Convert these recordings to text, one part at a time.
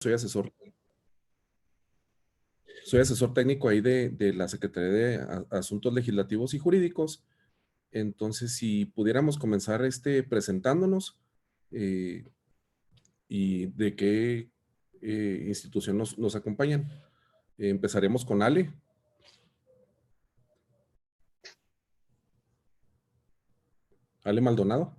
Soy asesor, soy asesor técnico ahí de la Secretaría de Asuntos Legislativos y Jurídicos. Entonces, si pudiéramos comenzar presentándonos eh, y de qué institución nos acompañan. Empezaremos con Ale. Ale Maldonado.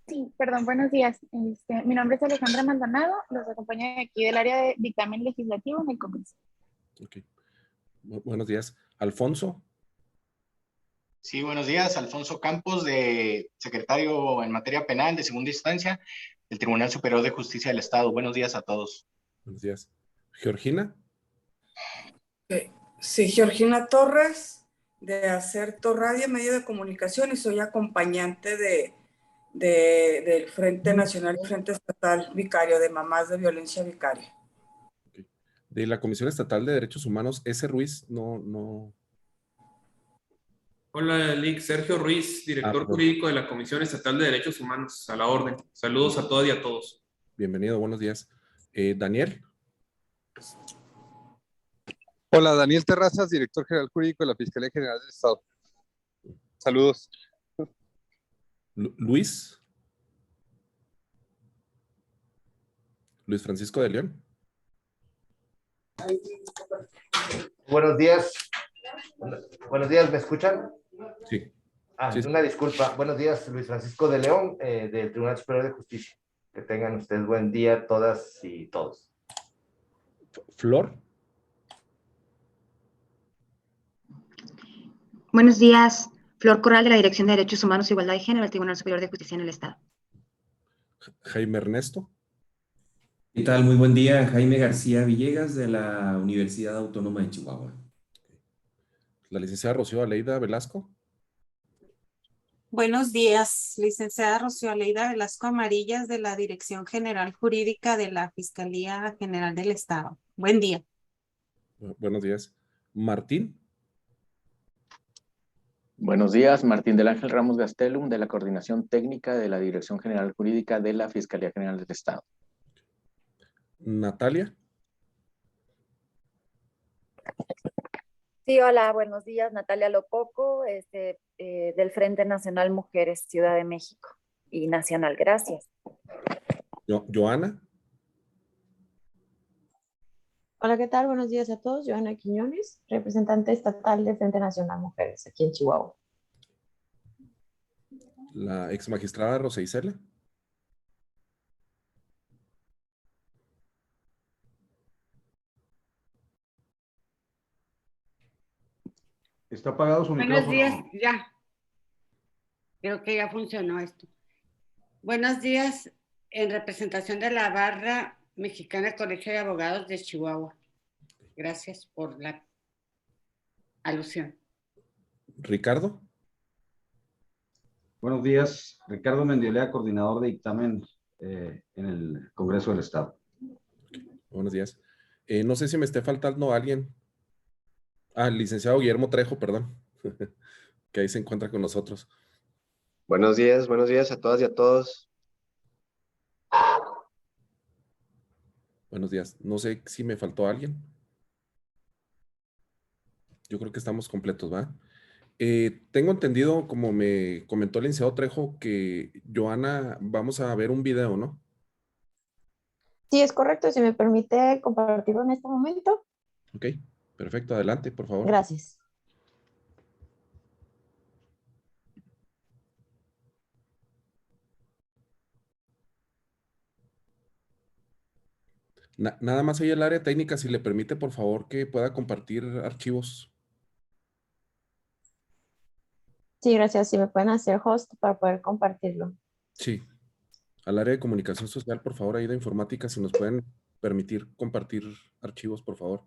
Sí, perdón, buenos días. Mi nombre es Alejandra Maldonado, los acompaño aquí del área de dictamen legislativo en el Congreso. Okay. Buenos días. Alfonso. Sí, buenos días. Alfonso Campos, de secretario en materia penal de segunda instancia del Tribunal Superior de Justicia del Estado. Buenos días a todos. Buenos días. Georgina. Sí, Georgina Torres, de Acerto Radio, medio de comunicación, y soy acompañante del Frente Nacional y Frente Estatal Vicario, de Mamás de Violencia Vicaria. Okay. De la Comisión Estatal de Derechos Humanos, S. Ruiz, no. Hola, Lick. Sergio Ruiz, director jurídico de la Comisión Estatal de Derechos Humanos, a la orden. Saludos a todas y a todos. Bienvenido, buenos días. Daniel. Hola, Daniel Terrazas, director general jurídico de la Fiscalía General del Estado. Saludos. Luis. Luis Francisco de León. Buenos días. Buenos días, ¿me escuchan? Sí. Sí. Una disculpa. Buenos días, Luis Francisco de León, del Tribunal Superior de Justicia. Que tengan ustedes buen día, todas y todos. Flor. Buenos días. Flor Corral, de la Dirección de Derechos Humanos e Igualdad de Género del Tribunal Superior de Justicia en el Estado. Jaime Ernesto. ¿Qué tal? Muy buen día. Jaime García Villegas, de la Universidad Autónoma de Chihuahua. La licenciada Rocío Aleida Velasco. Buenos días, licenciada Rocío Aleida Velasco Amarillas, de la Dirección General Jurídica de la Fiscalía General del Estado. Buen día. Buenos días. Martín. Buenos días, Martín del Ángel Ramos Gastelum, de la Coordinación Técnica de la Dirección General Jurídica de la Fiscalía General del Estado. Natalia. Sí, hola, buenos días. Natalia Lococo, del Frente Nacional Mujeres Ciudad de México y Nacional. Gracias. Joana. Hola, ¿qué tal? Buenos días a todos. Joana Quiñones, representante estatal del Frente Nacional Mujeres aquí en Chihuahua. La ex magistrada Rosa Isela. ¿Está apagado su micrófono? Buenos días, ya. Creo que ya funcionó esto. Buenos días, en representación de la Barra Mexicana Colegio de Abogados de Chihuahua. Gracias por la alusión. Ricardo. Buenos días, Ricardo Mendiolea, coordinador de dictamen en el Congreso del Estado. Buenos días. No sé si me esté faltando alguien. El licenciado Guillermo Trejo, perdón, que ahí se encuentra con nosotros. Buenos días a todas y a todos. Buenos días. No sé si me faltó alguien. Yo creo que estamos completos, ¿va? Tengo entendido, como me comentó el licenciado Trejo, que Joana, vamos a ver un video, ¿no? Sí, es correcto. Si me permite compartirlo en este momento. Ok, perfecto. Adelante, por favor. Gracias. Nada más ahí el área técnica, si le permite, por favor, que pueda compartir archivos. Sí, gracias. Si me pueden hacer host para poder compartirlo. Sí. Al área de comunicación social, por favor, ahí de informática, si nos pueden permitir compartir archivos, por favor.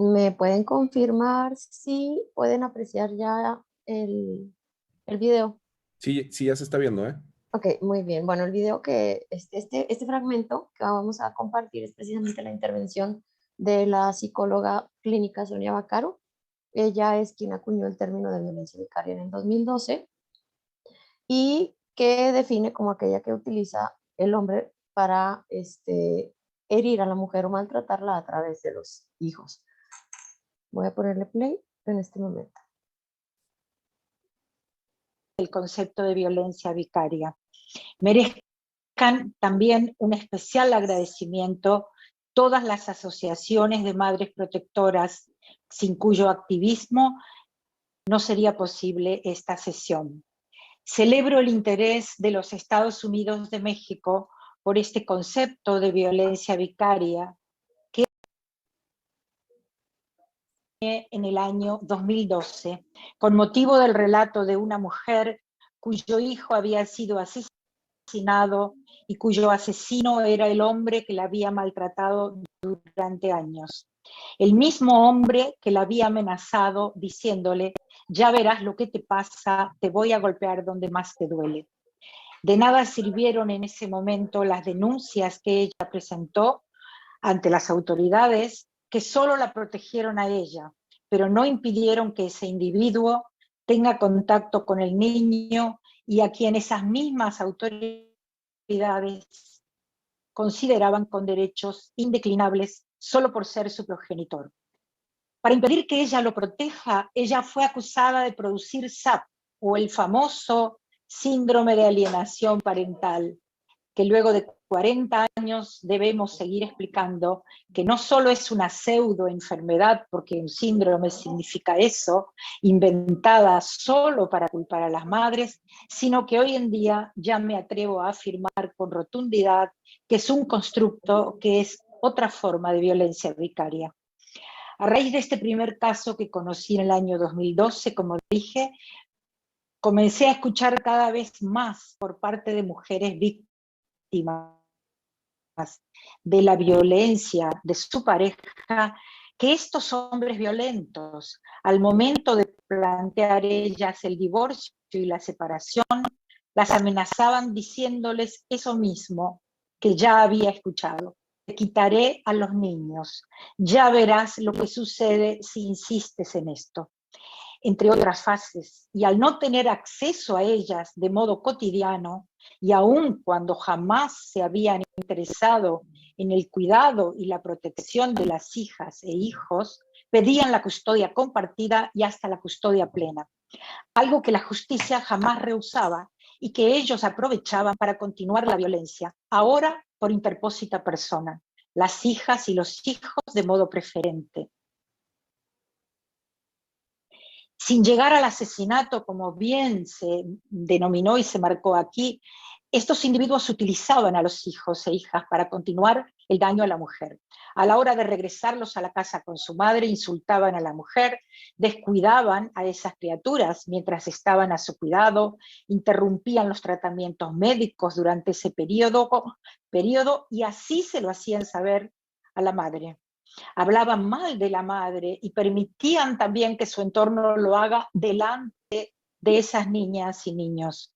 ¿Me pueden confirmar si pueden apreciar ya el video? Sí, sí, ya se está viendo, ¿eh? Ok, muy bien. Bueno, el video que, este fragmento que vamos a compartir es precisamente la intervención de la psicóloga clínica Sonia Vaccaro. Ella es quien acuñó el término de violencia vicaria en el 2012 y que define como aquella que utiliza el hombre para herir a la mujer o maltratarla a través de los hijos. Voy a ponerle play en este momento. El concepto de violencia vicaria. Merezcan también un especial agradecimiento todas las asociaciones de madres protectoras, sin cuyo activismo no sería posible esta sesión. Celebro el interés de los Estados Unidos de México por este concepto de violencia vicaria que en el año 2012, con motivo del relato de una mujer cuyo hijo había sido asesinado y cuyo asesino era el hombre que la había maltratado durante años. El mismo hombre que la había amenazado diciéndole: ya verás lo que te pasa, te voy a golpear donde más te duele. De nada sirvieron en ese momento las denuncias que ella presentó ante las autoridades, que solo la protegieron a ella, pero no impidieron que ese individuo tenga contacto con el niño y a quien esas mismas autoridades consideraban con derechos indeclinables solo por ser su progenitor. Para impedir que ella lo proteja, ella fue acusada de producir SAP, o el famoso síndrome de alienación parental, que luego de 40 años debemos seguir explicando que no solo es una pseudoenfermedad, porque un síndrome significa eso, inventada solo para culpar a las madres, sino que hoy en día ya me atrevo a afirmar con rotundidad que es un constructo, que es otra forma de violencia vicaria. A raíz de este primer caso que conocí en el año 2012, como dije, comencé a escuchar cada vez más por parte de mujeres víctimas de la violencia de su pareja, que estos hombres violentos, al momento de plantear ellas el divorcio y la separación, las amenazaban diciéndoles eso mismo que ya había escuchado: te quitaré a los niños, ya verás lo que sucede si insistes en esto, entre otras fases. Y al no tener acceso a ellas de modo cotidiano, y aun cuando jamás se habían interesado en el cuidado y la protección de las hijas e hijos, pedían la custodia compartida y hasta la custodia plena, algo que la justicia jamás rehusaba y que ellos aprovechaban para continuar la violencia, ahora por interpósita persona, las hijas y los hijos de modo preferente. Sin llegar al asesinato, como bien se denominó y se marcó aquí, estos individuos utilizaban a los hijos e hijas para continuar el daño a la mujer. A la hora de regresarlos a la casa con su madre, insultaban a la mujer, descuidaban a esas criaturas mientras estaban a su cuidado, interrumpían los tratamientos médicos durante ese periodo y así se lo hacían saber a la madre. Hablaban mal de la madre y permitían también que su entorno lo haga delante de esas niñas y niños.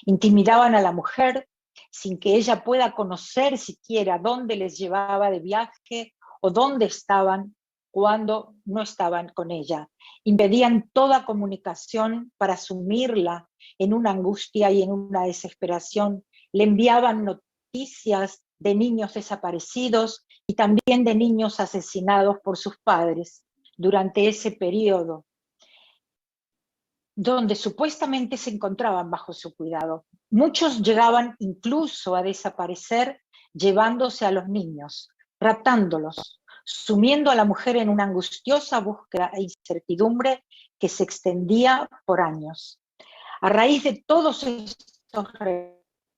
Intimidaban a la mujer sin que ella pueda conocer siquiera dónde les llevaba de viaje o dónde estaban cuando no estaban con ella. Impedían toda comunicación para sumirla en una angustia y en una desesperación. Le enviaban noticias de niños desaparecidos y también de niños asesinados por sus padres durante ese periodo, donde supuestamente se encontraban bajo su cuidado. Muchos llegaban incluso a desaparecer llevándose a los niños, raptándolos, sumiendo a la mujer en una angustiosa búsqueda e incertidumbre que se extendía por años. A raíz de todos estos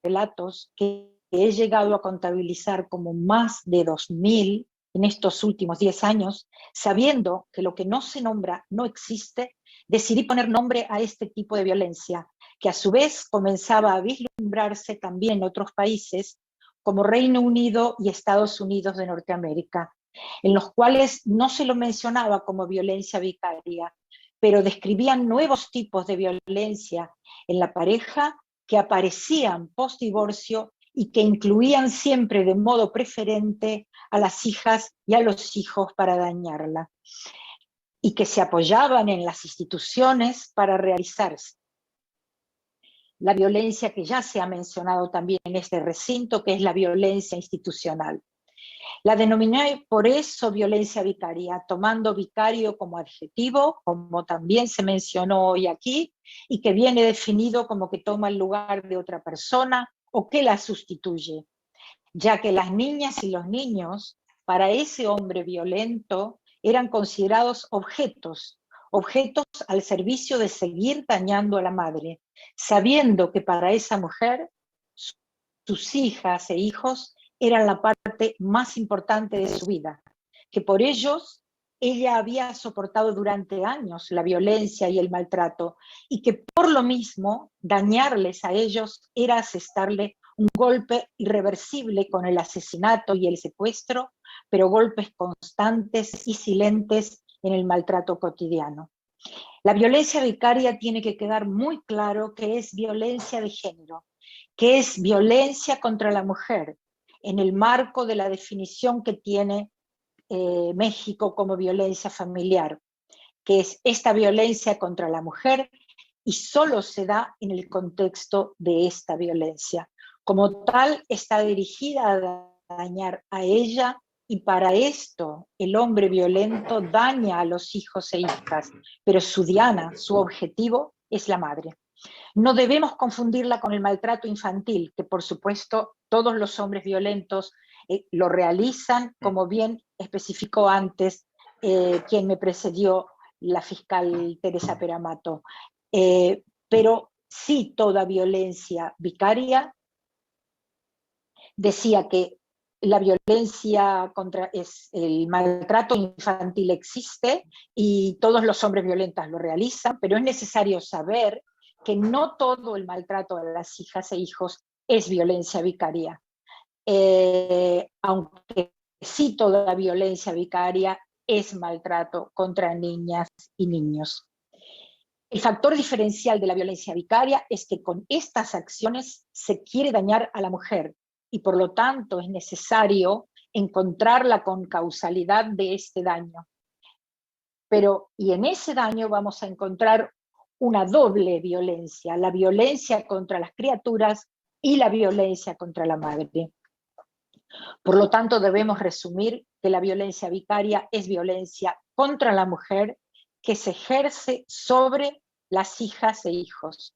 relatos que he llegado a contabilizar como más de 2000 en estos últimos 10 años, sabiendo que lo que no se nombra no existe, decidí poner nombre a este tipo de violencia, que a su vez comenzaba a vislumbrarse también en otros países, como Reino Unido y Estados Unidos de Norteamérica, en los cuales no se lo mencionaba como violencia vicaria, pero describían nuevos tipos de violencia en la pareja que aparecían post-divorcio y que incluían siempre de modo preferente a las hijas y a los hijos para dañarla, y que se apoyaban en las instituciones para realizarse. La violencia que ya se ha mencionado también en este recinto, que es la violencia institucional. La denominé por eso violencia vicaria, tomando vicario como adjetivo, como también se mencionó hoy aquí, y que viene definido como que toma el lugar de otra persona o que la sustituye, ya que las niñas y los niños, para ese hombre violento, eran considerados objetos al servicio de seguir dañando a la madre, sabiendo que para esa mujer, sus hijas e hijos eran la parte más importante de su vida, que por ellos ella había soportado durante años la violencia y el maltrato, y que por lo mismo dañarles a ellos era asestarle un golpe irreversible con el asesinato y el secuestro, pero golpes constantes y silentes en el maltrato cotidiano. La violencia vicaria tiene que quedar muy claro que es violencia de género, que es violencia contra la mujer, en el marco de la definición que tiene México como violencia familiar, que es esta violencia contra la mujer y solo se da en el contexto de esta violencia. Como tal, está dirigida a dañar a ella y para esto el hombre violento daña a los hijos e hijas, pero su diana, su objetivo es la madre. No debemos confundirla con el maltrato infantil, que por supuesto todos los hombres violentos lo realizan, como bien especificó antes quien me precedió, la fiscal Teresa Peramato. Pero sí, toda violencia vicaria, decía que la violencia contra el maltrato infantil existe y todos los hombres violentos lo realizan, pero es necesario saber que no todo el maltrato a las hijas e hijos es violencia vicaria, aunque sí toda violencia vicaria es maltrato contra niñas y niños. El factor diferencial de la violencia vicaria es que con estas acciones se quiere dañar a la mujer y por lo tanto es necesario encontrar la concausalidad de este daño. Y en ese daño vamos a encontrar una doble violencia, la violencia contra las criaturas y la violencia contra la madre. Por lo tanto, debemos resumir que la violencia vicaria es violencia contra la mujer que se ejerce sobre las hijas e hijos.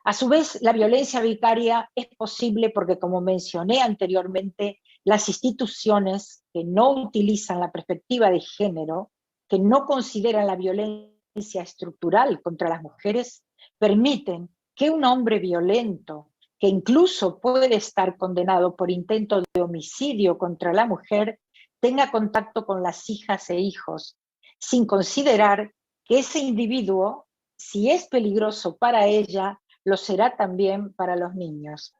A su vez, la violencia vicaria es posible porque, como mencioné anteriormente, las instituciones que no utilizan la perspectiva de género, que no consideran la violencia estructural contra las mujeres, permiten que un hombre violento, que incluso puede estar condenado por intento de homicidio contra la mujer, tenga contacto con las hijas e hijos, sin considerar que ese individuo, si es peligroso para ella, lo será también para los niños.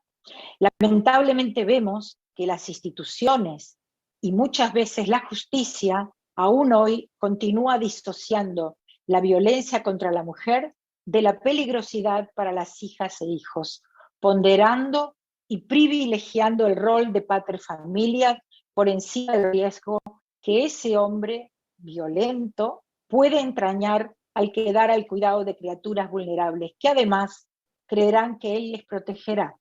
Lamentablemente vemos que las instituciones y muchas veces la justicia aún hoy continúa disociando la violencia contra la mujer de la peligrosidad para las hijas e hijos, ponderando y privilegiando el rol de padre familia por encima del riesgo que ese hombre violento puede entrañar al quedar al cuidado de criaturas vulnerables, que además creerán que él les protegerá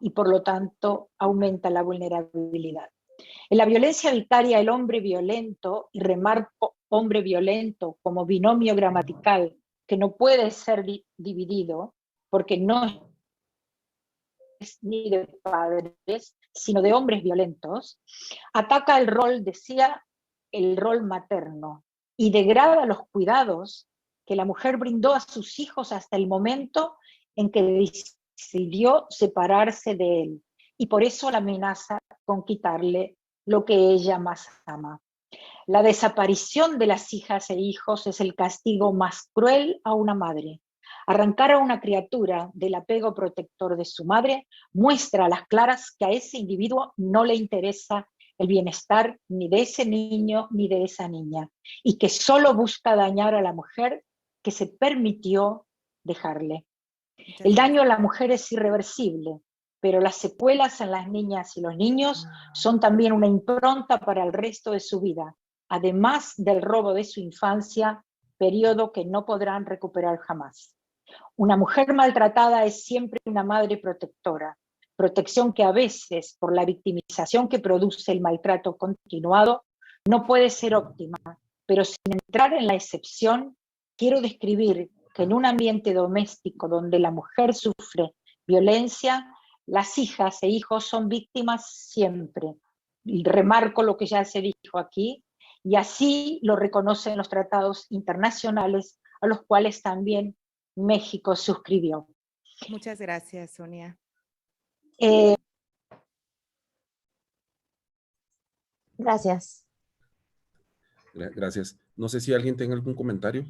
y por lo tanto aumenta la vulnerabilidad. En la violencia vicaria, el hombre violento, y remarco hombre violento como binomio gramatical que no puede ser dividido porque no es ni de padres, sino de hombres violentos, ataca el rol, decía, el rol materno y degrada los cuidados que la mujer brindó a sus hijos hasta el momento en que decidió separarse de él, y por eso la amenaza con quitarle lo que ella más ama. La desaparición de las hijas e hijos es el castigo más cruel a una madre. Arrancar a una criatura del apego protector de su madre muestra a las claras que a ese individuo no le interesa el bienestar ni de ese niño ni de esa niña, y que solo busca dañar a la mujer que se permitió dejarle. El daño a la mujer es irreversible, pero las secuelas en las niñas y los niños son también una impronta para el resto de su vida, además del robo de su infancia, periodo que no podrán recuperar jamás. Una mujer maltratada es siempre una madre protectora, protección que a veces, por la victimización que produce el maltrato continuado, no puede ser óptima, pero sin entrar en la excepción, quiero describir que en un ambiente doméstico donde la mujer sufre violencia, las hijas e hijos son víctimas siempre. Y remarco lo que ya se dijo aquí, y así lo reconocen los tratados internacionales a los cuales también México suscribió. Muchas gracias, Sonia. Gracias. Gracias. No sé si alguien tenga algún comentario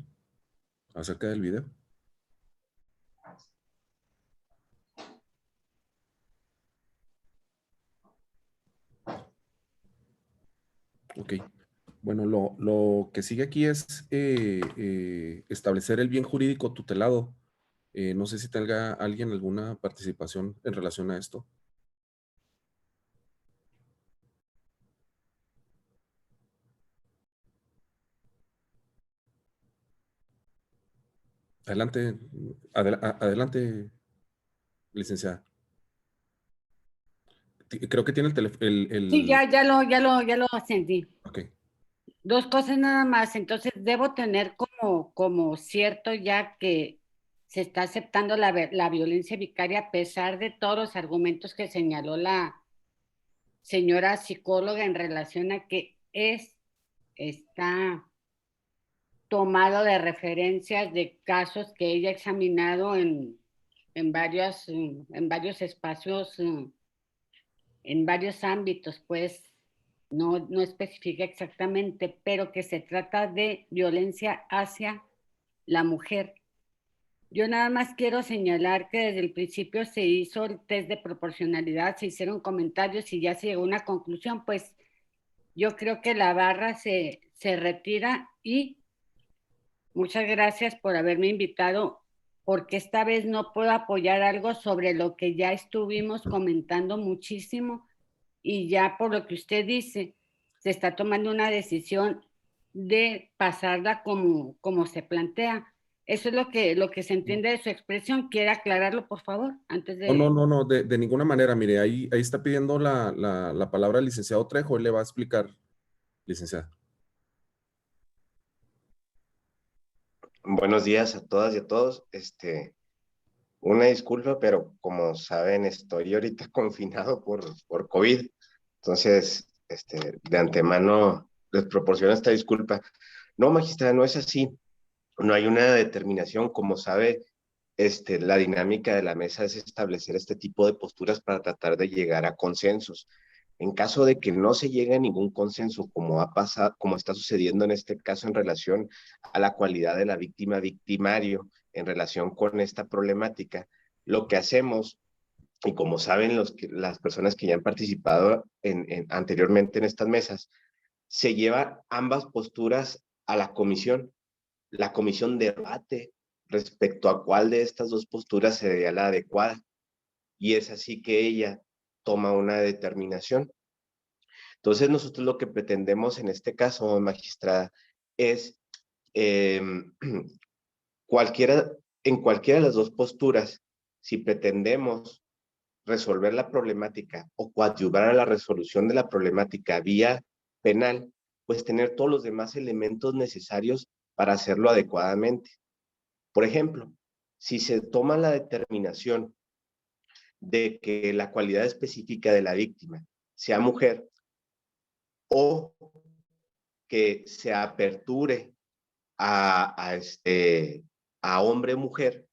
acerca del video. Ok. Bueno, lo que sigue aquí es establecer el bien jurídico tutelado. No sé si tenga alguien alguna participación en relación a esto. Adelante, adelante, licenciada. Creo que tiene el teléfono. Sí, ya lo sentí. Ok. Dos cosas nada más. Entonces, debo tener como cierto ya que se está aceptando la violencia vicaria a pesar de todos los argumentos que señaló la señora psicóloga en relación a que está tomado de referencias de casos que ella ha examinado en varios espacios, en varios ámbitos, pues no especifica exactamente, pero que se trata de violencia hacia la mujer. Yo nada más quiero señalar que desde el principio se hizo el test de proporcionalidad, se hicieron comentarios y ya se llegó a una conclusión, pues yo creo que la barra se retira y muchas gracias por haberme invitado, porque esta vez no puedo apoyar algo sobre lo que ya estuvimos comentando muchísimo y ya por lo que usted dice, se está tomando una decisión de pasarla como se plantea. Eso es lo que se entiende de su expresión. ¿Quiere aclararlo, por favor? Antes de... No, de ninguna manera. Mire, ahí está pidiendo la palabra el licenciado Trejo. Él le va a explicar, licenciada. Buenos días a todas y a todos. Una disculpa, pero como saben, estoy ahorita confinado por COVID. Entonces, de antemano les proporciono esta disculpa. No, magistrada, no es así. No hay una determinación. Como sabe, la dinámica de la mesa es establecer este tipo de posturas para tratar de llegar a consensos. En caso de que no se llegue a ningún consenso, como ha pasado, como está sucediendo en este caso en relación a la cualidad de la víctima victimario en relación con esta problemática, lo que hacemos, y como saben las personas que ya han participado anteriormente en estas mesas, se lleva ambas posturas a la comisión. La comisión debate respecto a cuál de estas dos posturas sería la adecuada, y es así que ella toma una determinación. Entonces, nosotros lo que pretendemos en este caso, magistrada, es en cualquiera de las dos posturas, si pretendemos resolver la problemática o coadyuvar a la resolución de la problemática vía penal, pues tener todos los demás elementos necesarios para hacerlo adecuadamente. Por ejemplo, si se toma la determinación de que la cualidad específica de la víctima sea mujer o que se aperture a hombre-mujer,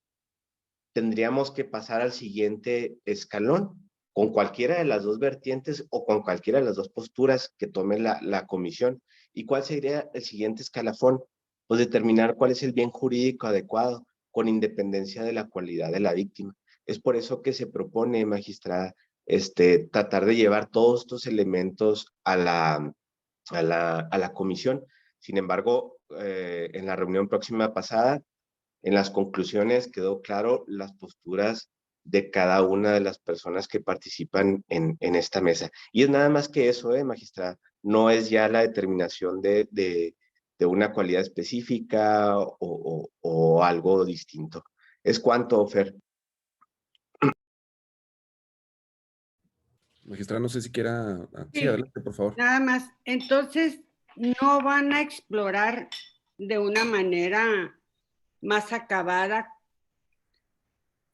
tendríamos que pasar al siguiente escalón, con cualquiera de las dos vertientes o con cualquiera de las dos posturas que tome la comisión. ¿Y cuál sería el siguiente escalafón? Pues determinar cuál es el bien jurídico adecuado, con independencia de la cualidad de la víctima. Es por eso que se propone, magistrada, tratar de llevar todos estos elementos a la comisión. Sin embargo, en la reunión próxima pasada, en las conclusiones quedó claro las posturas de cada una de las personas que participan en esta mesa. Y es nada más que eso, magistrada. No es ya la determinación de una cualidad específica o algo distinto. ¿Es cuánto, Fer? Magistrada, no sé si quiera... Sí, Sí. adelante, por favor. Nada más. Entonces, no van a explorar de una manera más acabada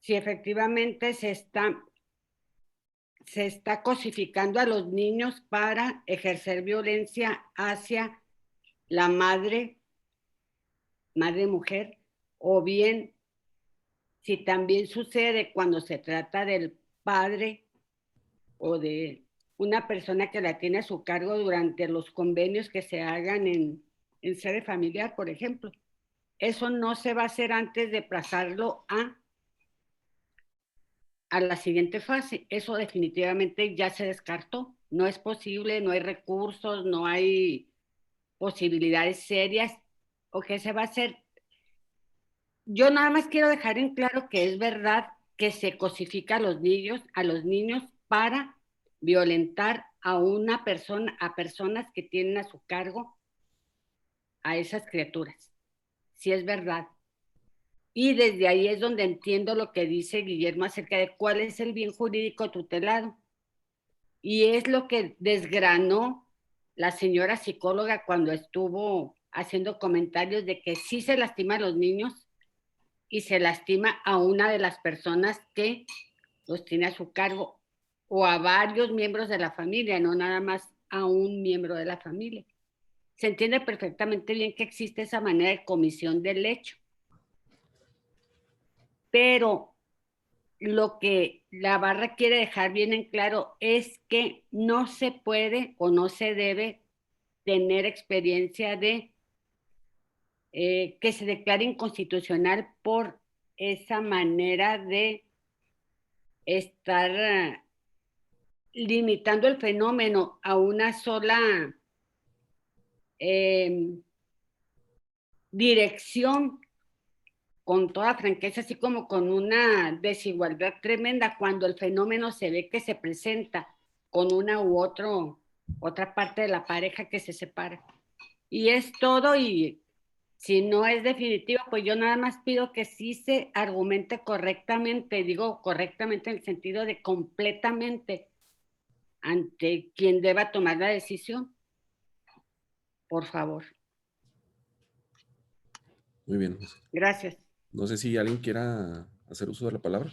si efectivamente se está cosificando a los niños para ejercer violencia hacia la madre mujer, o bien si también sucede cuando se trata del padre o de una persona que la tiene a su cargo durante los convenios que se hagan en sede familiar, por ejemplo. Eso no se va a hacer antes de pasarlo a la siguiente fase. Eso definitivamente ya se descartó. No es posible, no hay recursos, no hay posibilidades serias. ¿O qué se va a hacer? Yo nada más quiero dejar en claro que es verdad que se cosifica a los niños para violentar a una persona, a personas que tienen a su cargo a esas criaturas. Sí es verdad. Y desde ahí es donde entiendo lo que dice Guillermo acerca de cuál es el bien jurídico tutelado. Y es lo que desgranó la señora psicóloga cuando estuvo haciendo comentarios de que sí se lastima a los niños y se lastima a una de las personas que los tiene a su cargo o a varios miembros de la familia, no nada más a un miembro de la familia. Se entiende perfectamente bien que existe esa manera de comisión del hecho. Pero lo que la barra quiere dejar bien en claro es que no se puede o no se debe tener experiencia de que se declare inconstitucional por esa manera de estar limitando el fenómeno a una sola dirección, con toda franqueza, así como con una desigualdad tremenda cuando el fenómeno se ve que se presenta con una u otra parte de la pareja que se separa. Y es todo, y si no es definitivo, pues yo nada más pido que sí se argumente correctamente, digo correctamente en el sentido de completamente, ante quien deba tomar la decisión. Por favor. Muy bien. Gracias. No sé si alguien quiera hacer uso de la palabra.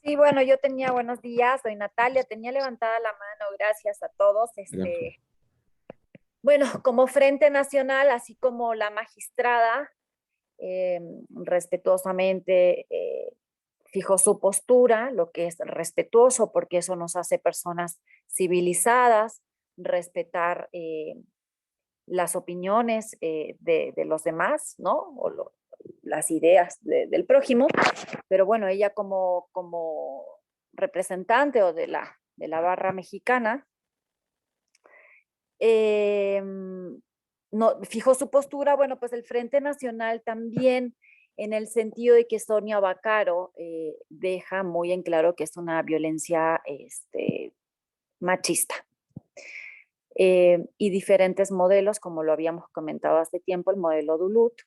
Sí, bueno, yo tenía, buenos días, soy Natalia, tenía levantada la mano, gracias a todos. Bueno, como Frente Nacional, así como la magistrada, respetuosamente fijó su postura, lo que es respetuoso, porque eso nos hace personas civilizadas, respetar las opiniones de los demás, ¿no? O las ideas del prójimo, pero bueno, ella como representante o de la barra mexicana, no, fijó su postura. Bueno, pues el Frente Nacional también, en el sentido de que Sonia Vaccaro deja muy en claro que es una violencia machista. Y diferentes modelos, como lo habíamos comentado hace tiempo, el modelo Duluth,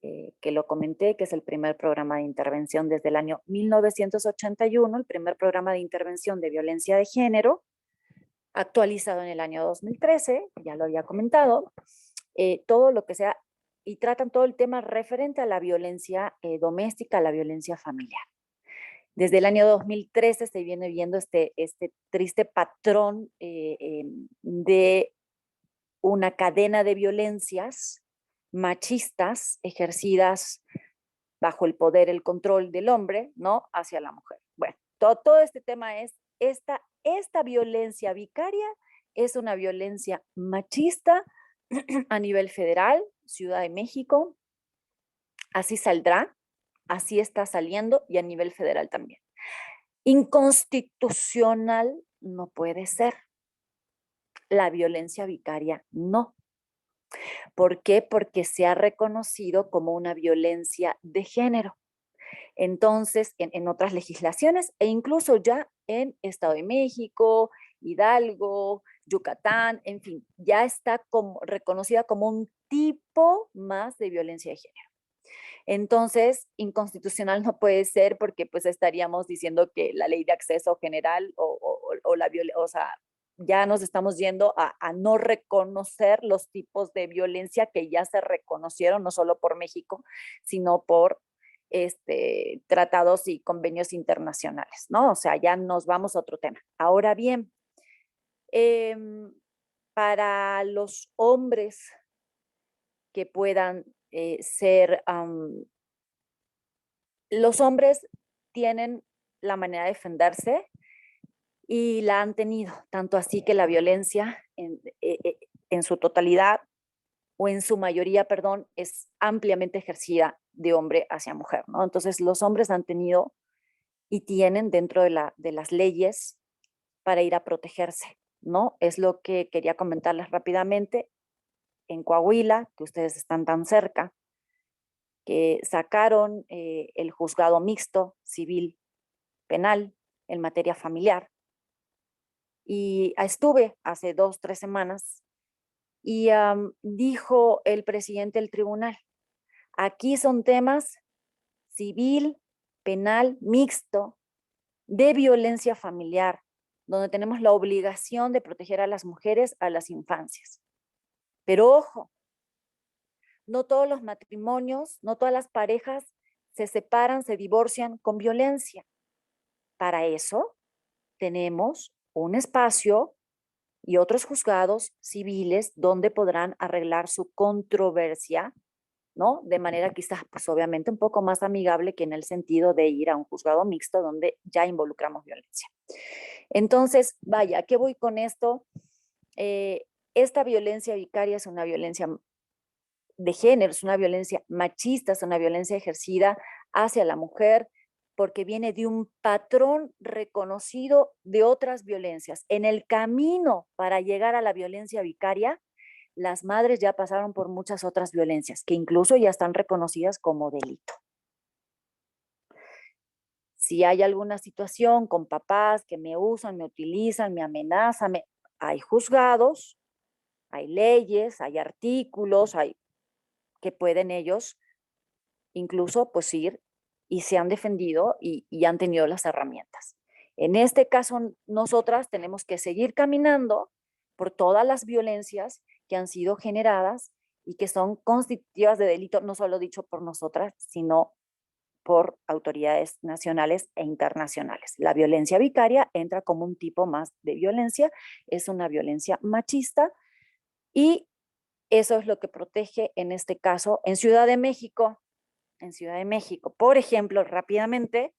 que lo comenté, que es el primer programa de intervención desde el año 1981, el primer programa de intervención de violencia de género, actualizado en el año 2013, ya lo había comentado, todo lo que sea, y tratan todo el tema referente a la violencia doméstica, a la violencia familiar. Desde el año 2013 se viene viendo este triste patrón de una cadena de violencias machistas ejercidas bajo el poder, el control del hombre, ¿no? Hacia la mujer. Bueno, todo este tema es, esta violencia vicaria es una violencia machista a nivel federal, Ciudad de México, así saldrá Así está saliendo y a nivel federal también. Inconstitucional no puede ser. La violencia vicaria no. ¿Por qué? Porque se ha reconocido como una violencia de género. Entonces, en otras legislaciones e incluso ya en Estado de México, Hidalgo, Yucatán, en fin, ya está reconocida como un tipo más de violencia de género. Entonces, inconstitucional no puede ser porque pues estaríamos diciendo que la ley de acceso general o la violencia, o sea, ya nos estamos yendo a no reconocer los tipos de violencia que ya se reconocieron, no solo por México, sino por tratados y convenios internacionales, ¿no? O sea, ya nos vamos a otro tema. Ahora bien, para los hombres que puedan ser, los hombres tienen la manera de defenderse y la han tenido, tanto así que la violencia en su totalidad o en su mayoría, perdón, es ampliamente ejercida de hombre hacia mujer, ¿no? Entonces los hombres han tenido y tienen dentro de las leyes para ir a protegerse, ¿no? Es lo que quería comentarles rápidamente. En Coahuila, que ustedes están tan cerca, que sacaron el juzgado mixto civil penal en materia familiar. Y estuve hace 2 o 3 semanas y dijo el presidente del tribunal, aquí son temas civil, penal, mixto, de violencia familiar, donde tenemos la obligación de proteger a las mujeres, a las infancias. Pero ojo, no todos los matrimonios, no todas las parejas se separan, se divorcian con violencia. Para eso tenemos un espacio y otros juzgados civiles donde podrán arreglar su controversia, ¿no? De manera quizás, pues obviamente un poco más amigable que en el sentido de ir a un juzgado mixto donde ya involucramos violencia. Entonces, vaya, ¿a qué voy con esto? Esta violencia vicaria es una violencia de género, es una violencia machista, es una violencia ejercida hacia la mujer, porque viene de un patrón reconocido de otras violencias. En el camino para llegar a la violencia vicaria, las madres ya pasaron por muchas otras violencias, que incluso ya están reconocidas como delito. Si hay alguna situación con papás que me usan, me utilizan, me amenazan, hay juzgados, hay leyes, hay artículos, que pueden ellos incluso pues ir y se han defendido y han tenido las herramientas. En este caso, nosotras tenemos que seguir caminando por todas las violencias que han sido generadas y que son constitutivas de delito, no solo dicho por nosotras, sino por autoridades nacionales e internacionales. La violencia vicaria entra como un tipo más de violencia, es una violencia machista y eso es lo que protege en este caso en Ciudad de México. En Ciudad de México, por ejemplo, rápidamente,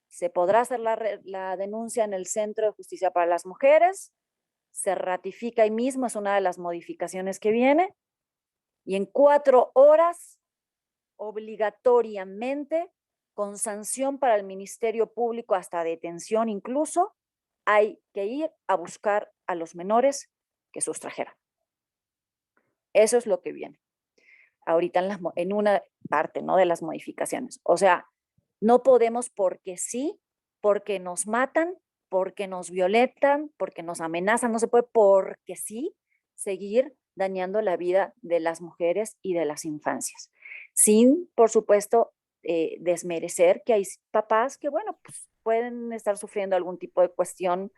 se podrá hacer la denuncia en el Centro de Justicia para las Mujeres, se ratifica ahí mismo, es una de las modificaciones que viene, y en 4 horas, obligatoriamente, con sanción para el Ministerio Público, hasta detención incluso, hay que ir a buscar a los menores que sustrajeron. Eso es lo que viene ahorita en una parte, ¿no?, de las modificaciones. O sea, no podemos porque sí, porque nos matan, porque nos violentan, porque nos amenazan, no se puede porque sí seguir dañando la vida de las mujeres y de las infancias. Sin, por supuesto, desmerecer que hay papás que, bueno, pues pueden estar sufriendo algún tipo de cuestión,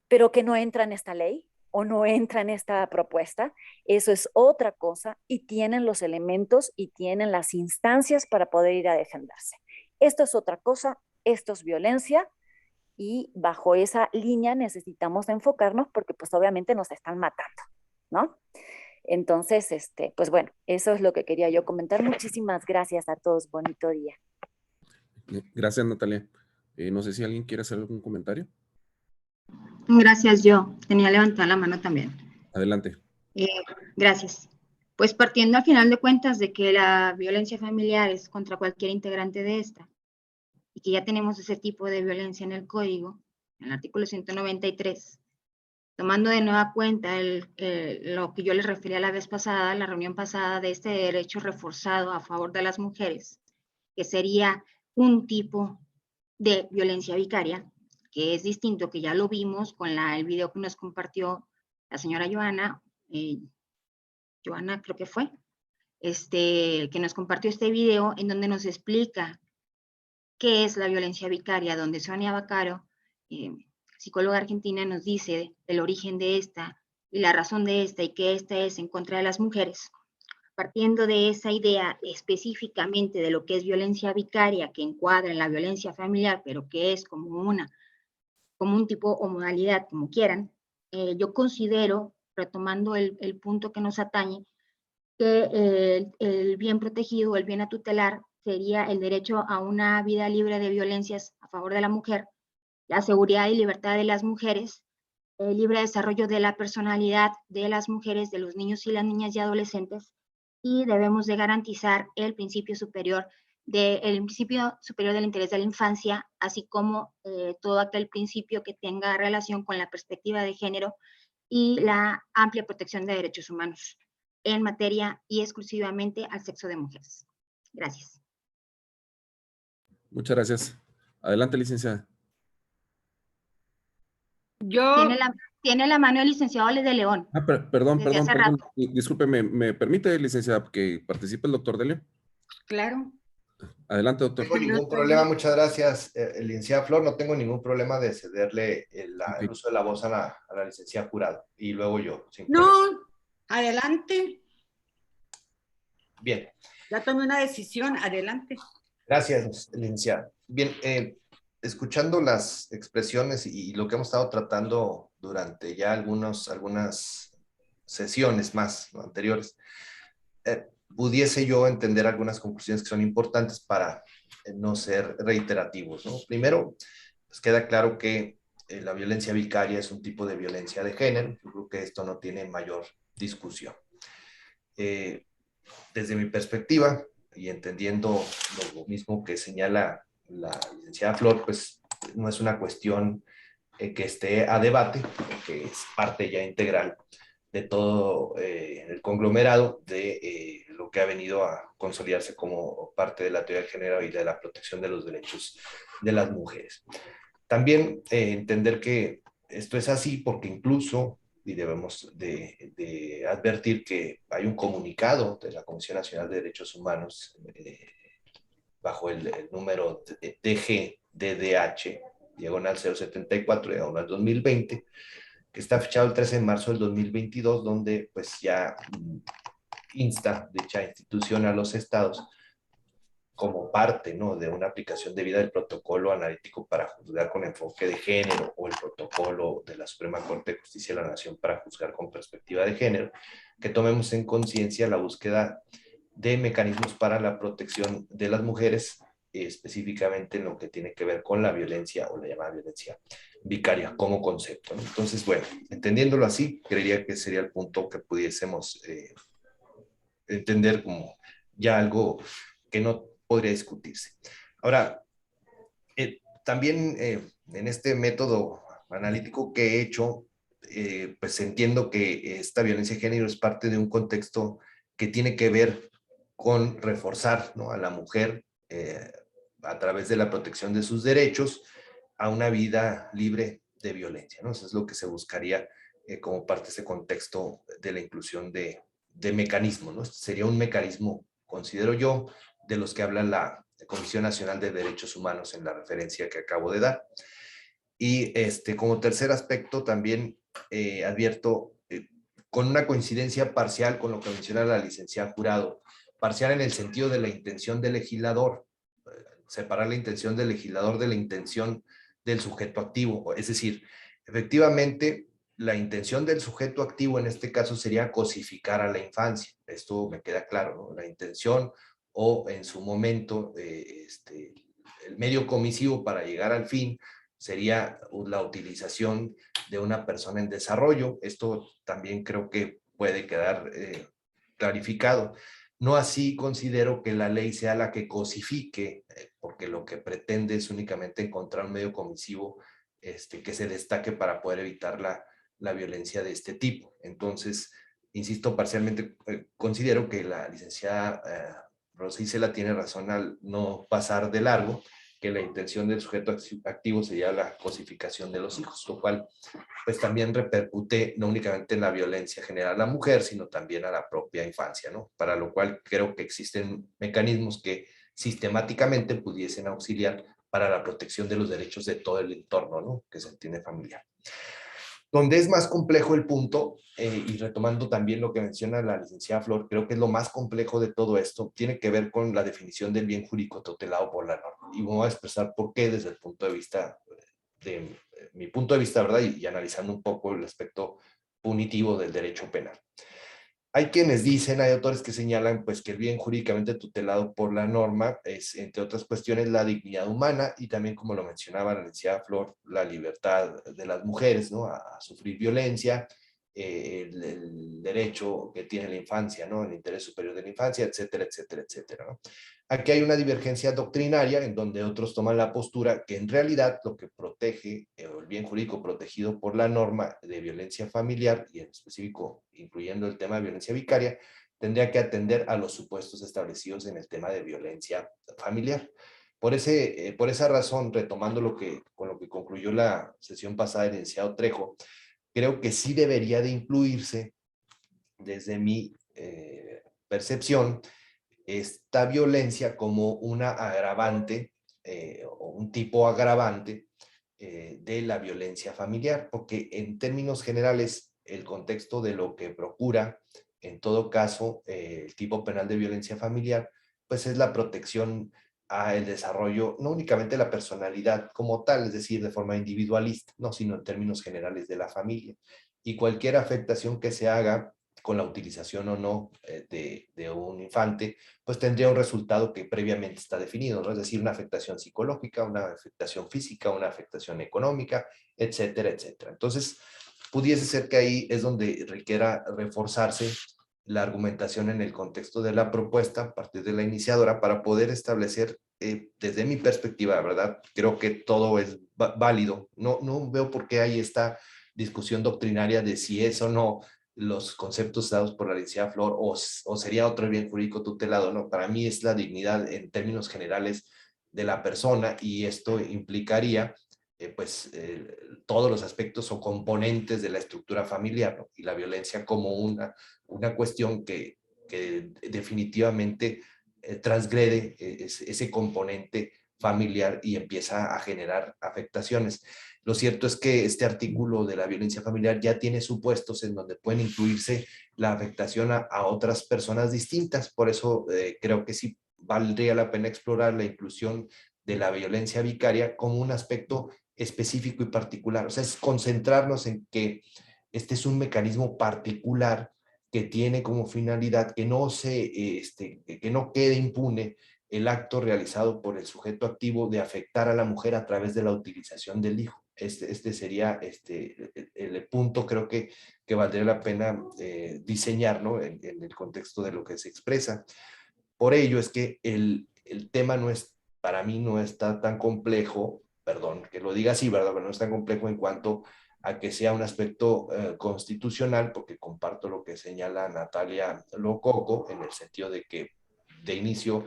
pero que no entra en esta ley o no entra en esta propuesta. Eso es otra cosa y tienen los elementos y tienen las instancias para poder ir a defenderse. Esto es otra cosa, esto es violencia y bajo esa línea necesitamos enfocarnos porque pues obviamente nos están matando, ¿no? Entonces, pues bueno, eso es lo que quería yo comentar. Muchísimas gracias a todos. Bonito día. Gracias, Natalia. No sé si alguien quiere hacer algún comentario. Gracias, yo. Tenía levantada la mano también. Adelante. Gracias. Pues partiendo al final de cuentas de que la violencia familiar es contra cualquier integrante de esta, y que ya tenemos ese tipo de violencia en el código, en el artículo 193, tomando de nueva cuenta lo que yo les refería la vez pasada, la reunión pasada, de este derecho reforzado a favor de las mujeres, que sería un tipo de violencia vicaria, que es distinto, que ya lo vimos con el video que nos compartió la señora Joana, Joana creo que fue, que nos compartió este video en donde nos explica qué es la violencia vicaria, donde Sonia Vaccaro, psicóloga argentina, nos dice el origen de esta y la razón de esta y que esta es en contra de las mujeres. Partiendo de esa idea específicamente de lo que es violencia vicaria, que encuadra en la violencia familiar, pero que es como un tipo o modalidad, como quieran, yo considero, retomando el punto que nos atañe, que el bien protegido, el bien a tutelar, sería el derecho a una vida libre de violencias a favor de la mujer, la seguridad y libertad de las mujeres, el libre desarrollo de la personalidad de las mujeres, de los niños y las niñas y adolescentes, y debemos de garantizar el principio superior del interés de la infancia, así como todo aquel principio que tenga relación con la perspectiva de género y la amplia protección de derechos humanos en materia y exclusivamente al sexo de mujeres. Gracias. Muchas gracias. Adelante, licenciada. Tiene la mano el licenciado de León. Perdón. Hace rato. Discúlpeme, ¿me permite, licenciada, que participe el doctor Delio? Claro. Adelante, doctor. No tengo ningún problema, muchas gracias, licenciada Flor. No tengo ningún problema de cederle el uso de la voz a la licenciada Jurado. Y luego yo. No, adelante. Bien. Ya tomé una decisión, adelante. Gracias, licenciada. Bien, escuchando las expresiones y lo que hemos estado tratando durante ya algunas sesiones más, ¿no?, anteriores, pudiese yo entender algunas conclusiones que son importantes para no ser reiterativos, ¿no? Primero, pues queda claro que la violencia vicaria es un tipo de violencia de género. Yo creo que esto no tiene mayor discusión. Desde mi perspectiva, y entendiendo lo mismo que señala la licenciada Flor, pues no es una cuestión que esté a debate, porque es parte ya integral de todo el conglomerado de lo que ha venido a consolidarse como parte de la teoría de género y de la protección de los derechos de las mujeres. También entender que esto es así porque incluso, y debemos de advertir que hay un comunicado de la Comisión Nacional de Derechos Humanos bajo el número DG-DDH, diagonal 074, diagonal 2020, que está fechado el 13 de marzo del 2022, donde pues ya insta dicha institución a los estados como parte, ¿no?, de una aplicación debida del protocolo analítico para juzgar con enfoque de género o el protocolo de la Suprema Corte de Justicia de la Nación para juzgar con perspectiva de género, que tomemos en conciencia la búsqueda de mecanismos para la protección de las mujeres, específicamente en lo que tiene que ver con la violencia o la llamada violencia vicaria como concepto, ¿no? Entonces, bueno, entendiéndolo así, creería que sería el punto que pudiésemos entender como ya algo que no podría discutirse. Ahora, también en este método analítico que he hecho, pues entiendo que esta violencia de género es parte de un contexto que tiene que ver con reforzar, ¿no?, a la mujer a través de la protección de sus derechos a una vida libre de violencia, ¿no? Eso es lo que se buscaría como parte de ese contexto de la inclusión de mecanismos, ¿no? Sería un mecanismo, considero yo, de los que habla la Comisión Nacional de Derechos Humanos en la referencia que acabo de dar. Y como tercer aspecto también advierto con una coincidencia parcial con lo que menciona la licenciada Jurado, parcial en el sentido de la intención del legislador, separar la intención del legislador de la intención del sujeto activo. Es decir, efectivamente, la intención del sujeto activo en este caso sería cosificar a la infancia. Esto me queda claro, ¿no? La intención o en su momento el medio comisivo para llegar al fin sería la utilización de una persona en desarrollo. Esto también creo que puede quedar clarificado. No así considero que la ley sea la que cosifique, porque lo que pretende es únicamente encontrar un medio comisivo que se destaque para poder evitar la violencia de este tipo. Entonces, insisto, parcialmente considero que la licenciada Rosa Isela tiene razón al no pasar de largo, que la intención del sujeto activo sería la cosificación de los hijos, lo cual pues también repercute no únicamente en la violencia general a la mujer, sino también a la propia infancia, ¿no? Para lo cual creo que existen mecanismos que sistemáticamente pudiesen auxiliar para la protección de los derechos de todo el entorno, ¿no? Que se entiende familiar. Donde es más complejo el punto, y retomando también lo que menciona la licenciada Flor, creo que es lo más complejo de todo esto, tiene que ver con la definición del bien jurídico tutelado por la norma. Y voy a expresar por qué desde el punto de vista de mi punto de vista, ¿verdad? Y analizando un poco el aspecto punitivo del derecho penal. Hay quienes dicen, hay autores que señalan pues que el bien jurídicamente tutelado por la norma es, entre otras cuestiones, la dignidad humana y también, como lo mencionaba la licenciada Flor, la libertad de las mujeres, ¿no? A sufrir violencia, el derecho que tiene la infancia, ¿no? El interés superior de la infancia, etcétera, etcétera, etcétera, ¿no? Aquí hay una divergencia doctrinaria en donde otros toman la postura que en realidad lo que protege, el bien jurídico protegido por la norma de violencia familiar, y en específico incluyendo el tema de violencia vicaria, tendría que atender a los supuestos establecidos en el tema de violencia familiar. Por esa razón, retomando con lo que concluyó la sesión pasada el licenciado Trejo, creo que sí debería de incluirse, desde mi percepción, esta violencia como una agravante o un tipo agravante de la violencia familiar, porque en términos generales el contexto de lo que procura, en todo caso, el tipo penal de violencia familiar, pues es la protección al desarrollo, no únicamente la personalidad como tal, es decir, de forma individualista, no, sino en términos generales de la familia. Y cualquier afectación que se haga con la utilización o no de un infante, pues tendría un resultado que previamente está definido, ¿no? Es decir, una afectación psicológica, una afectación física, una afectación económica, etcétera, etcétera. Entonces, pudiese ser que ahí es donde requiera reforzarse la argumentación en el contexto de la propuesta a partir de la iniciadora para poder establecer, desde mi perspectiva, ¿verdad? Creo que todo es válido. No veo por qué hay esta discusión doctrinaria de si es o no los conceptos dados por la licenciada Flor o sería otro bien jurídico tutelado, ¿no? Para mí es la dignidad en términos generales de la persona y esto implicaría todos los aspectos o componentes de la estructura familiar, ¿no? Y la violencia como una cuestión que definitivamente transgrede ese componente familiar y empieza a generar afectaciones. Lo cierto es que este artículo de la violencia familiar ya tiene supuestos en donde pueden incluirse la afectación a otras personas distintas, por eso creo que sí valdría la pena explorar la inclusión de la violencia vicaria como un aspecto específico y particular, o sea, es concentrarnos en que este es un mecanismo particular que tiene como finalidad que que no quede impune el acto realizado por el sujeto activo de afectar a la mujer a través de la utilización del hijo. Este sería el punto, creo que valdría la pena diseñar, ¿no? En el contexto de lo que se expresa. Por ello es que el tema para mí no está tan complejo, perdón, que lo diga así, ¿verdad? Pero no es tan complejo en cuanto a que sea un aspecto constitucional, porque comparto lo que señala Natalia Lococo, en el sentido de que de inicio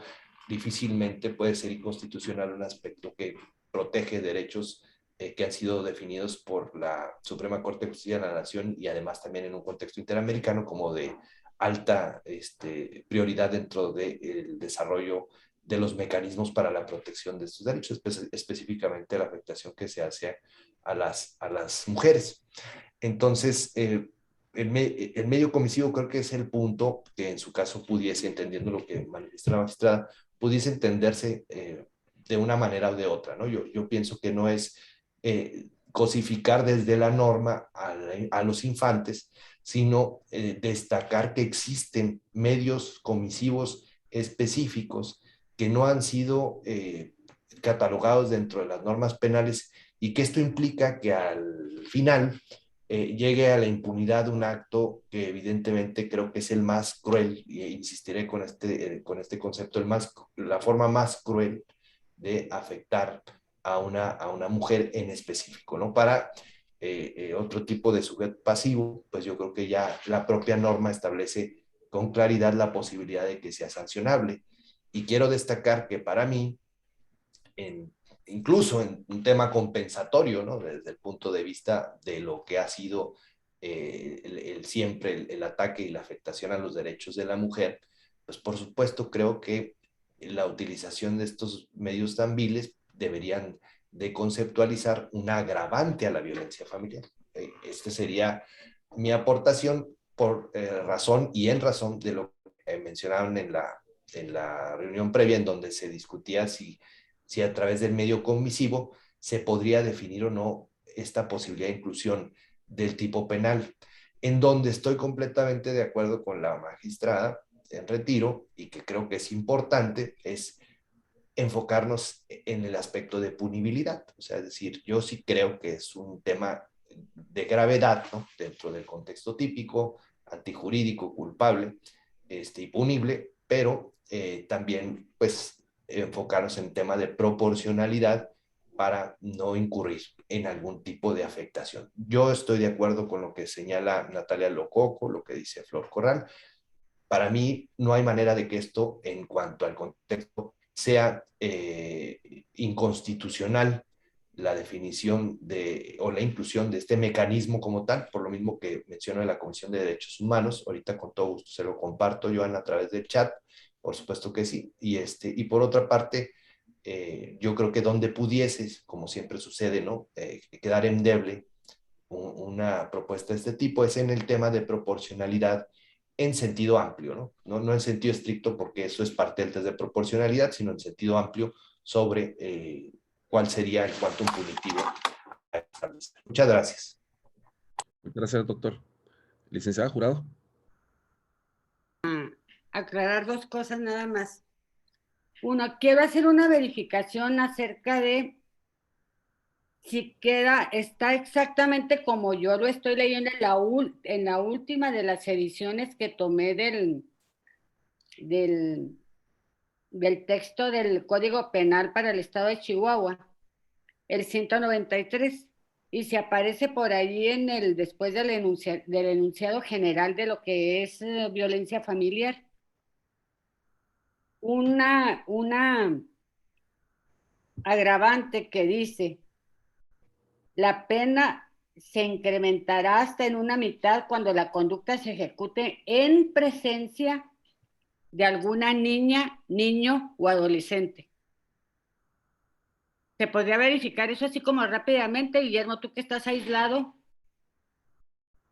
difícilmente puede ser inconstitucional un aspecto que protege derechos que han sido definidos por la Suprema Corte de Justicia de la Nación y además también en un contexto interamericano como de alta prioridad dentro del desarrollo de los mecanismos para la protección de estos derechos, específicamente la afectación que se hace a las mujeres. Entonces, el medio comisivo creo que es el punto que en su caso pudiese, entendiendo lo que manifiesta la magistrada, pudiese entenderse de una manera o de otra, ¿no? Yo pienso que no es cosificar desde la norma a los infantes, sino destacar que existen medios comisivos específicos que no han sido catalogados dentro de las normas penales y que esto implica que al final llegue a la impunidad un acto que evidentemente creo que es el más cruel, e insistiré con este concepto, la forma más cruel de afectar a una mujer en específico, ¿no? Para otro tipo de sujeto pasivo, pues yo creo que ya la propia norma establece con claridad la posibilidad de que sea sancionable. Y quiero destacar que para mí, incluso en un tema compensatorio, ¿no? Desde el punto de vista de lo que ha sido siempre el ataque y la afectación a los derechos de la mujer, pues por supuesto creo que la utilización de estos medios tan viles deberían de conceptualizar un agravante a la violencia familiar. Este sería mi aportación por razón y en razón de lo que mencionaron en la reunión previa, en donde se discutía si a través del medio comisivo se podría definir o no esta posibilidad de inclusión del tipo penal, en donde estoy completamente de acuerdo con la magistrada en retiro y que creo que es importante, es enfocarnos en el aspecto de punibilidad. O sea, es decir, yo sí creo que es un tema de gravedad, ¿no? Dentro del contexto típico, antijurídico, culpable y punible, pero también pues enfocarnos en tema de proporcionalidad para no incurrir en algún tipo de afectación. Yo estoy de acuerdo con lo que señala Natalia Lococo, lo que dice Flor Corral. Para mí no hay manera de que esto, en cuanto al contexto, sea inconstitucional la definición o la inclusión de este mecanismo como tal, por lo mismo que menciono en la Comisión de Derechos Humanos. Ahorita con todo gusto se lo comparto, Joan, a través del chat, por supuesto que sí. Y por otra parte, yo creo que donde pudieses, como siempre sucede, ¿no? Quedar endeble una propuesta de este tipo es en el tema de proporcionalidad en sentido amplio, ¿no? No en sentido estricto, porque eso es parte del test de proporcionalidad, sino en sentido amplio sobre cuál sería el quantum punitivo a establecer. Muchas gracias. Gracias, doctor. Licenciada Jurado. Aclarar dos cosas nada más. Uno, quiero hacer una verificación acerca de si está exactamente como yo lo estoy leyendo en la última de las ediciones que tomé del texto del Código Penal para el Estado de Chihuahua, el 193, y se aparece por ahí después del enunciado general de lo que es violencia familiar. Una agravante que dice: la pena se incrementará hasta en una mitad cuando la conducta se ejecute en presencia de alguna niña, niño o adolescente. ¿Se podría verificar eso así como rápidamente, Guillermo, tú que estás aislado?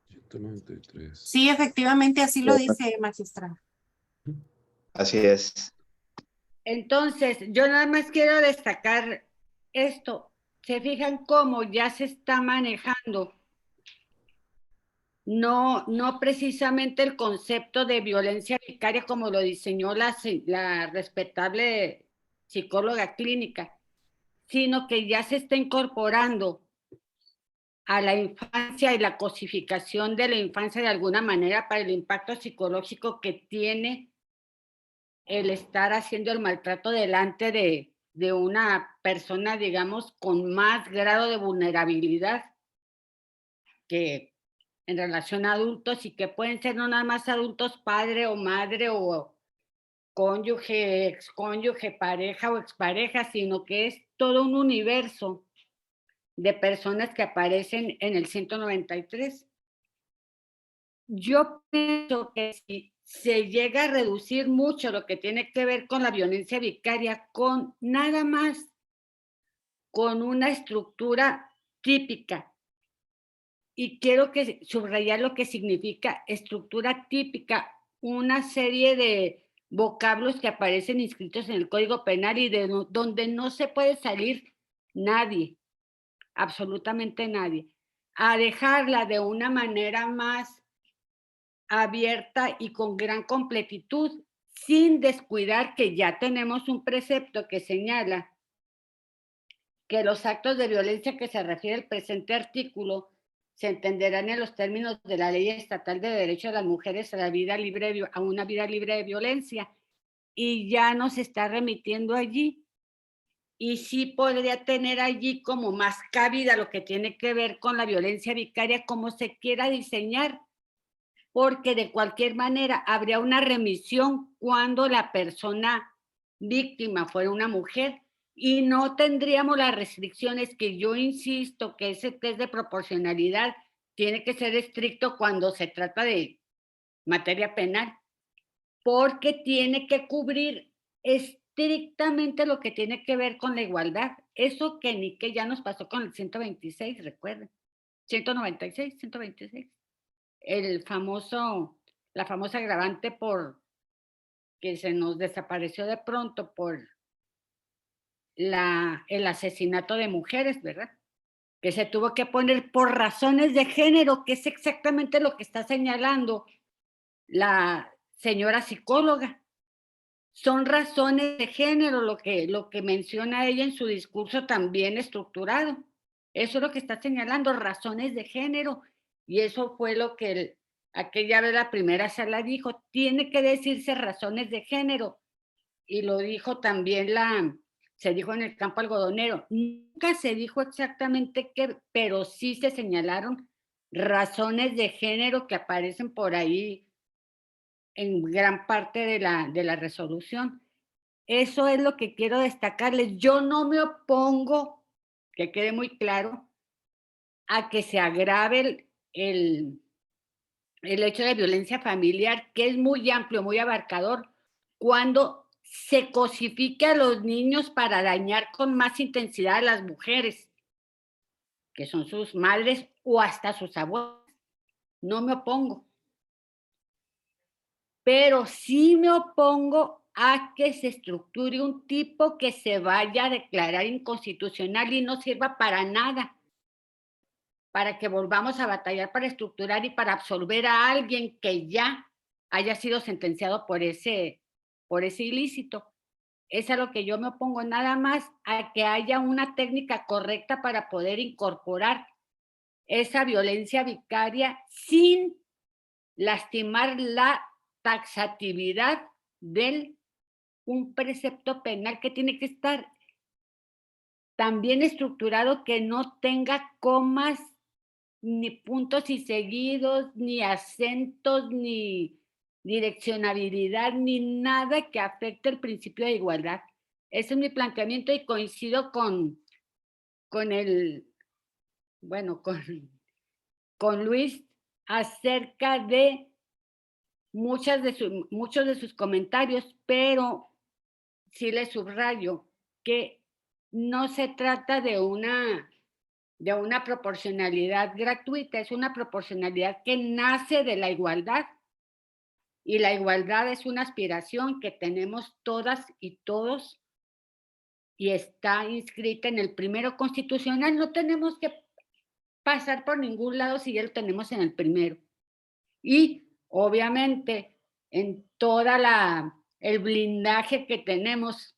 193. Sí, efectivamente, así lo dice, magistrada. Así es. Entonces, yo nada más quiero destacar esto. ¿Se fijan cómo ya se está manejando? No precisamente el concepto de violencia vicaria como lo diseñó la respetable psicóloga clínica, sino que ya se está incorporando a la infancia y la cosificación de la infancia de alguna manera para el impacto psicológico que tiene el estar haciendo el maltrato delante de una persona, digamos, con más grado de vulnerabilidad que en relación a adultos, y que pueden ser no nada más adultos, padre o madre o cónyuge, excónyuge, pareja o expareja, sino que es todo un universo de personas que aparecen en el 193. Yo pienso que si se llega a reducir mucho lo que tiene que ver con la violencia vicaria, con nada más, con una estructura típica, y quiero subrayar lo que significa estructura típica, una serie de vocablos que aparecen inscritos en el Código Penal y donde no se puede salir nadie, absolutamente nadie, a dejarla de una manera más abierta y con gran completitud, sin descuidar que ya tenemos un precepto que señala que los actos de violencia que se refiere al presente artículo se entenderán en los términos de la Ley Estatal de Derecho de las Mujeres a una vida libre de violencia. Y ya nos está remitiendo allí. Y sí podría tener allí como más cabida lo que tiene que ver con la violencia vicaria, como se quiera diseñar, porque de cualquier manera habría una remisión cuando la persona víctima fuera una mujer y no tendríamos las restricciones que yo insisto que ese test de proporcionalidad tiene que ser estricto cuando se trata de materia penal, porque tiene que cubrir estrictamente lo que tiene que ver con la igualdad. Eso que ni que ya nos pasó con el 126, recuerden. 196, 126. La famosa agravante por que se nos desapareció de pronto por el asesinato de mujeres, ¿verdad? Que se tuvo que poner por razones de género, que es exactamente lo que está señalando la señora psicóloga. Son razones de género lo que menciona ella en su discurso también estructurado. Eso es lo que está señalando, razones de género. Y eso fue lo que aquella vez la primera sala dijo, tiene que decirse razones de género. Y lo dijo también se dijo en el campo algodonero. Nunca se dijo exactamente qué, pero sí se señalaron razones de género que aparecen por ahí en gran parte de la resolución. Eso es lo que quiero destacarles. Yo no me opongo, que quede muy claro, a que se agrave el hecho de violencia familiar, que es muy amplio, muy abarcador, cuando se cosifique a los niños para dañar con más intensidad a las mujeres, que son sus madres o hasta sus abuelas. No me opongo. Pero sí me opongo a que se estructure un tipo que se vaya a declarar inconstitucional y no sirva para nada, para que volvamos a batallar para estructurar y para absolver a alguien que ya haya sido sentenciado por ese ilícito. Es a lo que yo me opongo, nada más a que haya una técnica correcta para poder incorporar esa violencia vicaria sin lastimar la taxatividad de un precepto penal que tiene que estar también estructurado, que no tenga comas, ni puntos y seguidos, ni acentos, ni direccionabilidad, ni nada que afecte el principio de igualdad. Ese es mi planteamiento y coincido con Luis acerca de muchos de sus comentarios, pero sí les subrayo que no se trata de una proporcionalidad gratuita, es una proporcionalidad que nace de la igualdad. Y la igualdad es una aspiración que tenemos todas y todos y está inscrita en el primero constitucional. No tenemos que pasar por ningún lado si ya lo tenemos en el primero. Y obviamente en el blindaje que tenemos,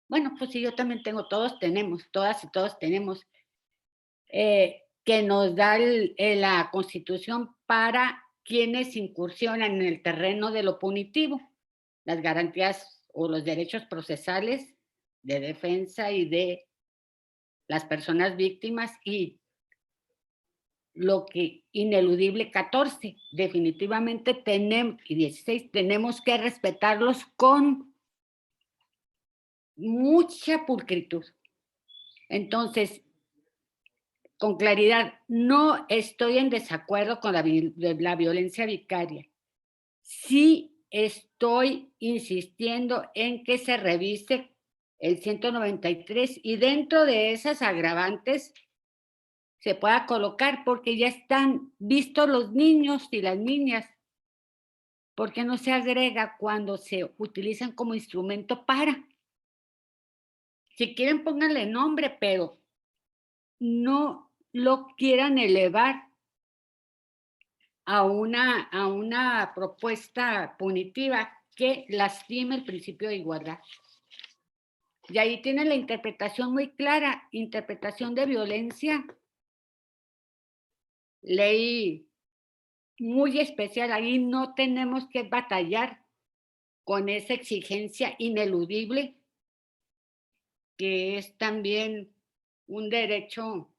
bueno, pues sí, yo también tengo, todas y todos tenemos, que nos da la Constitución para quienes incursionan en el terreno de lo punitivo, las garantías o los derechos procesales de defensa y de las personas víctimas, y lo que ineludible 14, definitivamente tenemos, y 16, tenemos que respetarlos con mucha pulcritud. Entonces, con claridad, no estoy en desacuerdo con la violencia vicaria. Sí estoy insistiendo en que se revise el 193 y dentro de esas agravantes se pueda colocar, porque ya están vistos los niños y las niñas. ¿Por qué no se agrega cuando se utilizan como instrumento para? Si quieren, pónganle nombre, pero no lo quieran elevar a una propuesta punitiva que lastime el principio de igualdad. Y ahí tienen la interpretación muy clara, interpretación de violencia ley muy especial. Ahí no tenemos que batallar con esa exigencia ineludible que es también un derecho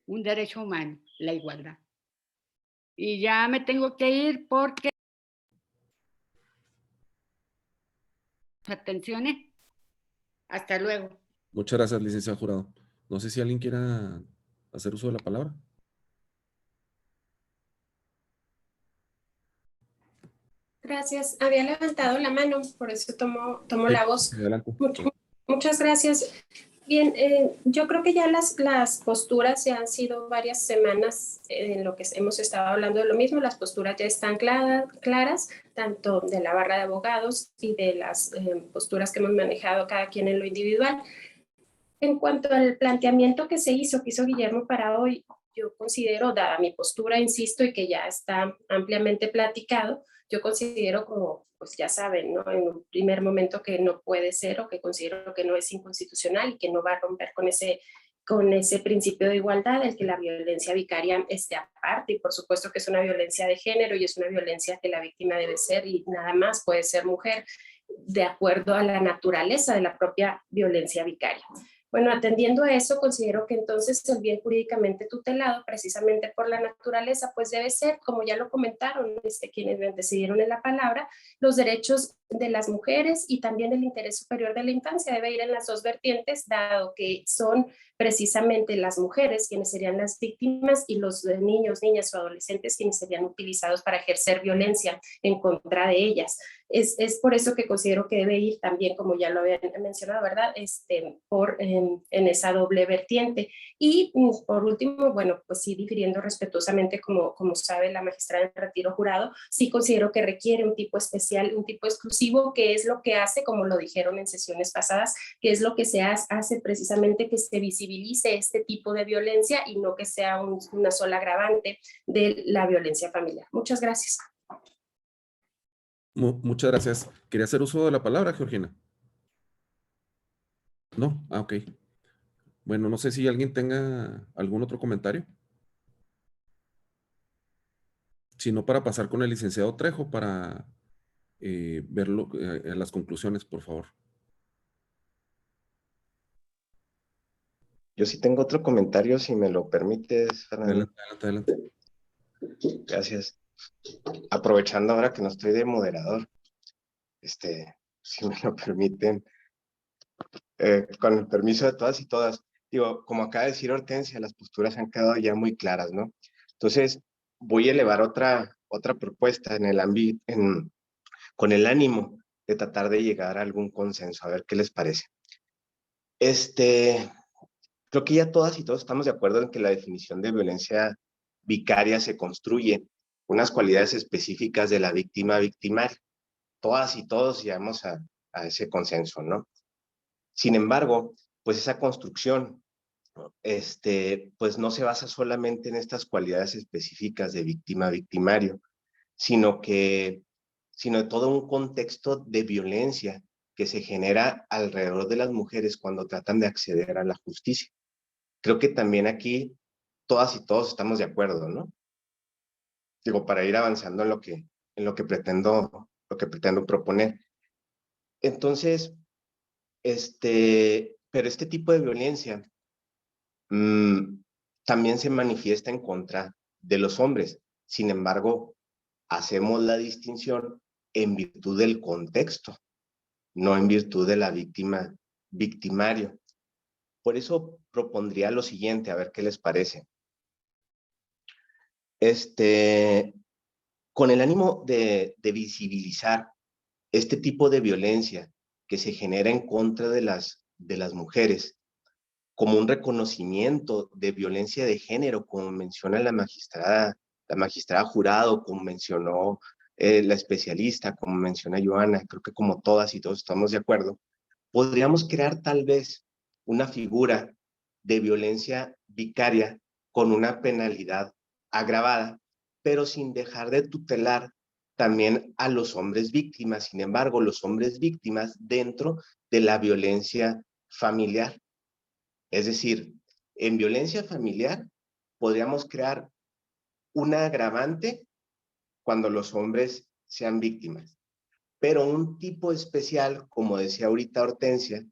humano, la igualdad. Y ya me tengo que ir porque... Atenciones. Hasta luego. Muchas gracias, licenciado Jurado. No sé si alguien quiera hacer uso de la palabra. Gracias. Había levantado la mano, por eso tomo la voz. Adelante. Muchas gracias. Bien, yo creo que ya las posturas ya han sido varias semanas en lo que hemos estado hablando de lo mismo. Las posturas ya están claras, tanto de la barra de abogados y de las posturas que hemos manejado cada quien en lo individual. En cuanto al planteamiento que hizo Guillermo para hoy, yo considero, dada mi postura, insisto, y que ya está ampliamente platicado, yo considero como, pues ya saben, ¿no? En un primer momento que no puede ser o que considero que no es inconstitucional y que no va a romper con ese principio de igualdad, el que la violencia vicaria esté aparte, y por supuesto que es una violencia de género y es una violencia que la víctima debe ser y nada más puede ser mujer, de acuerdo a la naturaleza de la propia violencia vicaria. Bueno, atendiendo a eso, considero que entonces el bien jurídicamente tutelado, precisamente por la naturaleza, pues debe ser, como ya lo comentaron quienes me decidieron en la palabra, los derechos de las mujeres y también el interés superior de la infancia debe ir en las dos vertientes, dado que son precisamente las mujeres quienes serían las víctimas y los niños, niñas o adolescentes quienes serían utilizados para ejercer violencia en contra de ellas. Es por eso que considero que debe ir también, como ya lo habían mencionado, ¿verdad? En esa doble vertiente. Y por último, bueno, pues sí, difiriendo respetuosamente, como sabe la magistrada en retiro jurado, sí considero que requiere un tipo especial, un tipo exclusivo, que es lo que hace, como lo dijeron en sesiones pasadas, que es lo que se hace precisamente que se visibilice este tipo de violencia y no que sea una sola agravante de la violencia familiar. Muchas gracias. Muchas gracias. ¿Quería hacer uso de la palabra, Georgina? No, ok. Bueno, no sé si alguien tenga algún otro comentario. Si no, para pasar con el licenciado Trejo para verlo en las conclusiones, por favor. Yo sí tengo otro comentario, si me lo permites, Fernando. Adelante. Gracias. Aprovechando ahora que no estoy de moderador, si me lo permiten, con el permiso de todas y todas, digo, como acaba de decir Hortensia, las posturas han quedado ya muy claras, ¿no? Entonces, voy a elevar otra propuesta con el ánimo de tratar de llegar a algún consenso, a ver qué les parece. Creo que ya todas y todos estamos de acuerdo en que la definición de violencia vicaria se construye unas cualidades específicas de la víctima victimaria. Todas y todos llegamos a ese consenso, ¿no? Sin embargo, pues esa construcción, pues no se basa solamente en estas cualidades específicas de víctima-victimario, sino de todo un contexto de violencia que se genera alrededor de las mujeres cuando tratan de acceder a la justicia. Creo que también aquí todas y todos estamos de acuerdo, ¿no? Digo, para ir avanzando en lo que pretendo proponer. Entonces, pero este tipo de violencia también se manifiesta en contra de los hombres. Sin embargo, hacemos la distinción en virtud del contexto, no en virtud de la víctima victimario. Por eso propondría lo siguiente, a ver qué les parece. Con el ánimo de visibilizar este tipo de violencia que se genera en contra de las mujeres, como un reconocimiento de violencia de género, como menciona la magistrada jurado, como mencionó la especialista, como menciona Joana, creo que como todas y todos estamos de acuerdo, podríamos crear tal vez una figura de violencia vicaria con una penalidad agravada, pero sin dejar de tutelar también a los hombres víctimas. Sin embargo, los hombres víctimas dentro de la violencia familiar. Es decir, en violencia familiar podríamos crear una agravante cuando los hombres sean víctimas. Pero un tipo especial, como decía ahorita Hortensia,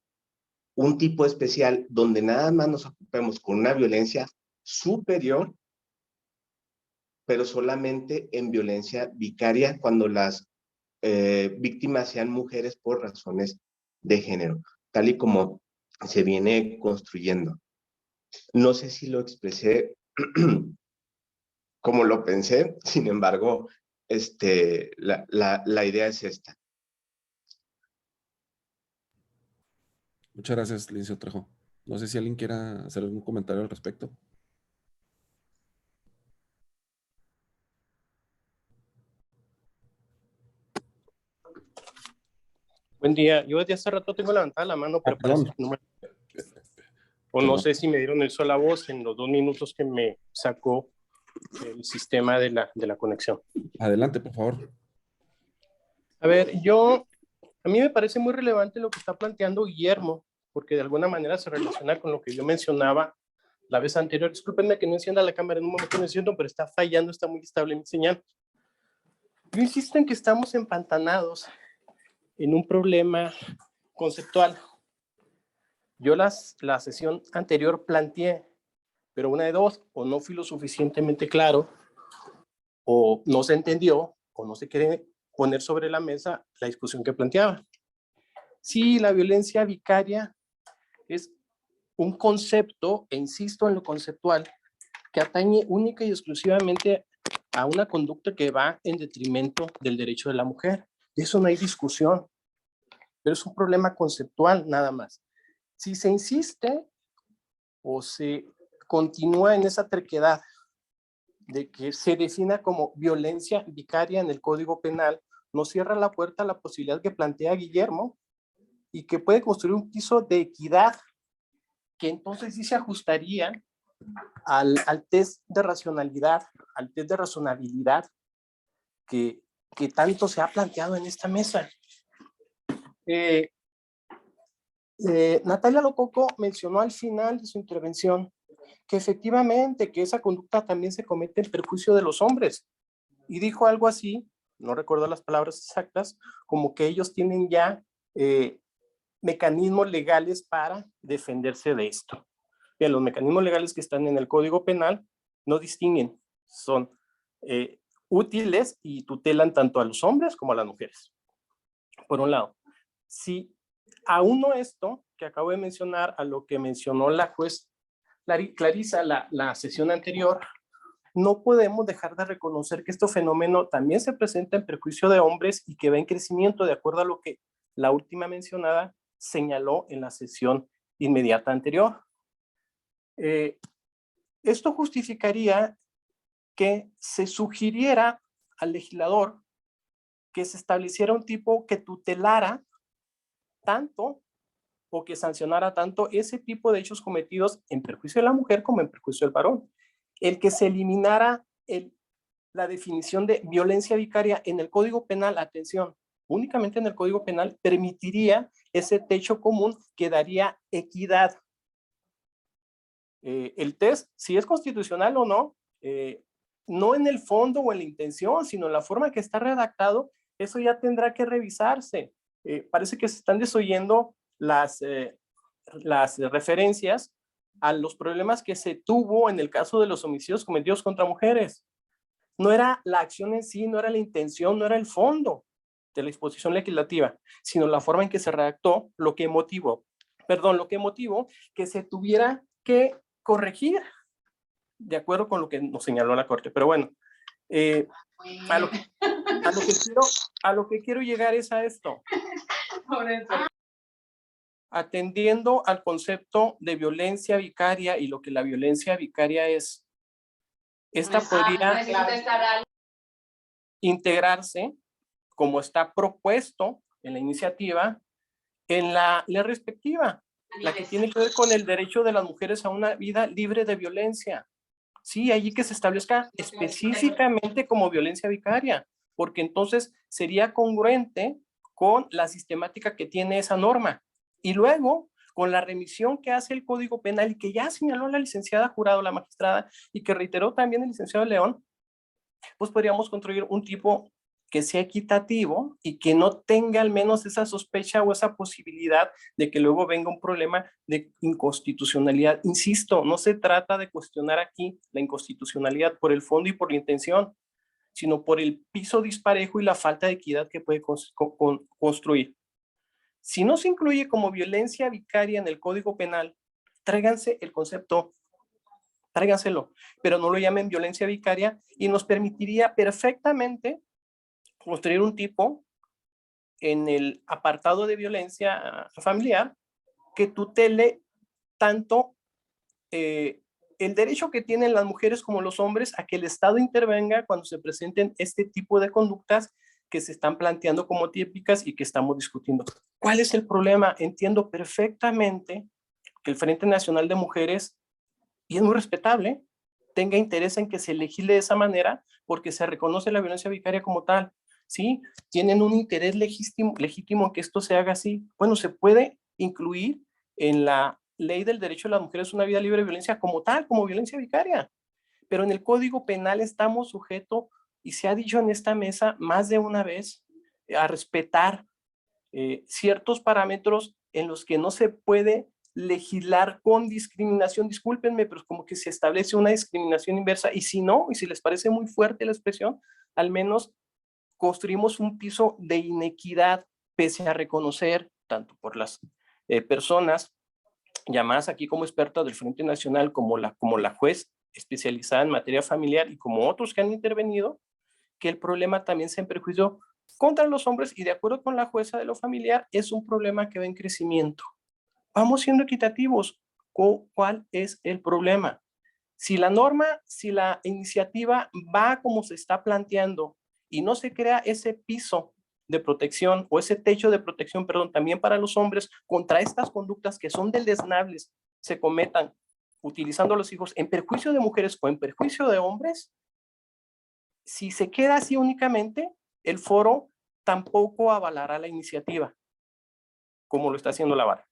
un tipo especial donde nada más nos ocupemos con una violencia superior, pero solamente en violencia vicaria cuando las víctimas sean mujeres por razones de género, tal y como se viene construyendo. No sé si lo expresé como lo pensé, sin embargo, la idea es esta. Muchas gracias, licenciado Trejo. No sé si alguien quiera hacer algún comentario al respecto. Buen día. Yo desde hace rato tengo levantada la mano, pero parece que no me... O no sé si me dieron el sol a voz en los 2 minutos que me sacó el sistema de la conexión. Adelante, por favor. A ver, a mí me parece muy relevante lo que está planteando Guillermo, porque de alguna manera se relaciona con lo que yo mencionaba la vez anterior. Discúlpenme que no encienda la cámara en un momento, no enciendo, pero está fallando, está muy estable mi señal. Yo insisto en que estamos empantanados en un problema conceptual. Yo la sesión anterior planteé, pero una de dos, o no fui lo suficientemente claro, o no se entendió, o no se quiere poner sobre la mesa la discusión que planteaba. Sí, la violencia vicaria es un concepto, e insisto en lo conceptual, que atañe única y exclusivamente a una conducta que va en detrimento del derecho de la mujer. De eso no hay discusión, pero es un problema conceptual nada más. Si se insiste o se continúa en esa terquedad de que se defina como violencia vicaria en el Código Penal, nos cierra la puerta a la posibilidad que plantea Guillermo y que puede construir un piso de equidad que entonces sí se ajustaría al test de racionalidad, al test de razonabilidad que tanto se ha planteado en esta mesa. Natalia Lococo mencionó al final de su intervención que efectivamente que esa conducta también se comete en perjuicio de los hombres y dijo algo así, no recuerdo las palabras exactas, como que ellos tienen ya mecanismos legales para defenderse de esto. Bien, los mecanismos legales que están en el Código Penal no distinguen, son útiles y tutelan tanto a los hombres como a las mujeres. Por un lado, si auno esto que acabo de mencionar a lo que mencionó la juez Clarisa la sesión anterior, no podemos dejar de reconocer que este fenómeno también se presenta en perjuicio de hombres y que va en crecimiento de acuerdo a lo que la última mencionada señaló en la sesión inmediata anterior. Esto justificaría que se sugiriera al legislador que se estableciera un tipo que tutelara tanto o que sancionara tanto ese tipo de hechos cometidos en perjuicio de la mujer como en perjuicio del varón. El que se eliminara la definición de violencia vicaria en el Código Penal, atención, únicamente en el Código Penal, permitiría ese techo común que daría equidad. El test, si es constitucional o no, no en el fondo o en la intención, sino en la forma que está redactado, eso ya tendrá que revisarse. Parece que se están desoyendo las referencias a los problemas que se tuvo en el caso de los homicidios cometidos contra mujeres. No era la acción en sí, no era la intención, no era el fondo de la disposición legislativa, sino la forma en que se redactó, lo que motivó que se tuviera que corregir de acuerdo con lo que nos señaló la Corte. Pero bueno, a lo que quiero llegar es a esto. Atendiendo al concepto de violencia vicaria y lo que la violencia vicaria es, esta podría integrarse, como está propuesto en la iniciativa, en la ley respectiva, la que tiene que ver con el derecho de las mujeres a una vida libre de violencia. Sí, allí que se establezca específicamente como violencia vicaria, porque entonces sería congruente con la sistemática que tiene esa norma. Y luego, con la remisión que hace el Código Penal y que ya señaló la licenciada Jurado, la magistrada, y que reiteró también el licenciado León, pues podríamos construir un tipo que sea equitativo y que no tenga al menos esa sospecha o esa posibilidad de que luego venga un problema de inconstitucionalidad. Insisto, no se trata de cuestionar aquí la inconstitucionalidad por el fondo y por la intención, sino por el piso disparejo y la falta de equidad que puede construir. Si no se incluye como violencia vicaria en el Código Penal, tráiganse el concepto, tráiganselo, pero no lo llamen violencia vicaria y nos permitiría perfectamente construir un tipo en el apartado de violencia familiar que tutele tanto el derecho que tienen las mujeres como los hombres a que el Estado intervenga cuando se presenten este tipo de conductas que se están planteando como típicas y que estamos discutiendo. ¿Cuál es el problema? Entiendo perfectamente que el Frente Nacional de Mujeres, y es muy respetable, tenga interés en que se legisle de esa manera porque se reconoce la violencia vicaria como tal. ¿Sí? Tienen un interés legítimo en que esto se haga así. Bueno, se puede incluir en la ley del derecho de las mujeres a una vida libre de violencia como tal, como violencia vicaria. Pero en el Código Penal estamos sujetos, y se ha dicho en esta mesa más de una vez, a respetar ciertos parámetros en los que no se puede legislar con discriminación. Discúlpenme, pero como que se establece una discriminación inversa. Y si no, y si les parece muy fuerte la expresión, al menos construimos un piso de inequidad pese a reconocer, tanto por las personas llamadas aquí como expertas del Frente Nacional, como la juez especializada en materia familiar y como otros que han intervenido, que el problema también se en perjuicio contra los hombres y de acuerdo con la jueza de lo familiar es un problema que va en crecimiento. Vamos siendo equitativos. ¿Cuál es el problema? Si la norma, si la iniciativa va como se está planteando y no se crea ese piso de protección o ese techo de protección, perdón, también para los hombres contra estas conductas que son deleznables, se cometan utilizando a los hijos en perjuicio de mujeres o en perjuicio de hombres, si se queda así únicamente, el foro tampoco avalará la iniciativa, como lo está haciendo la vara.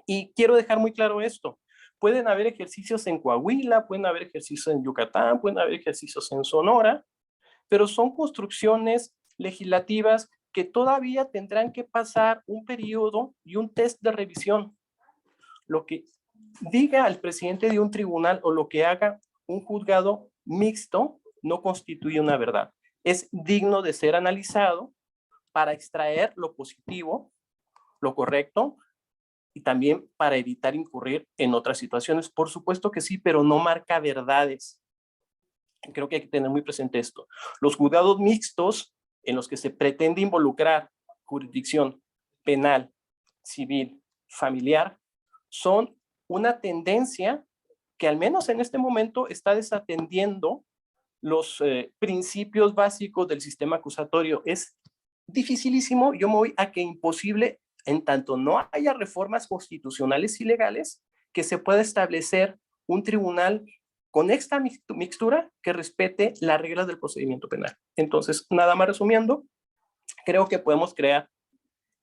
Y quiero dejar muy claro esto. Pueden haber ejercicios en Coahuila, pueden haber ejercicios en Yucatán, pueden haber ejercicios en Sonora, pero son construcciones legislativas que todavía tendrán que pasar un periodo y un test de revisión. Lo que diga el presidente de un tribunal o lo que haga un juzgado mixto no constituye una verdad. Es digno de ser analizado para extraer lo positivo, lo correcto, y también para evitar incurrir en otras situaciones. Por supuesto que sí, pero no marca verdades. Creo que hay que tener muy presente esto. Los juzgados mixtos en los que se pretende involucrar jurisdicción penal, civil, familiar, son una tendencia que al menos en este momento está desatendiendo los principios básicos del sistema acusatorio. Es dificilísimo, yo me voy a que imposible, en tanto no haya reformas constitucionales y legales, que se pueda establecer un tribunal con esta mixtura que respete las reglas del procedimiento penal. Entonces, nada más resumiendo, creo que podemos crear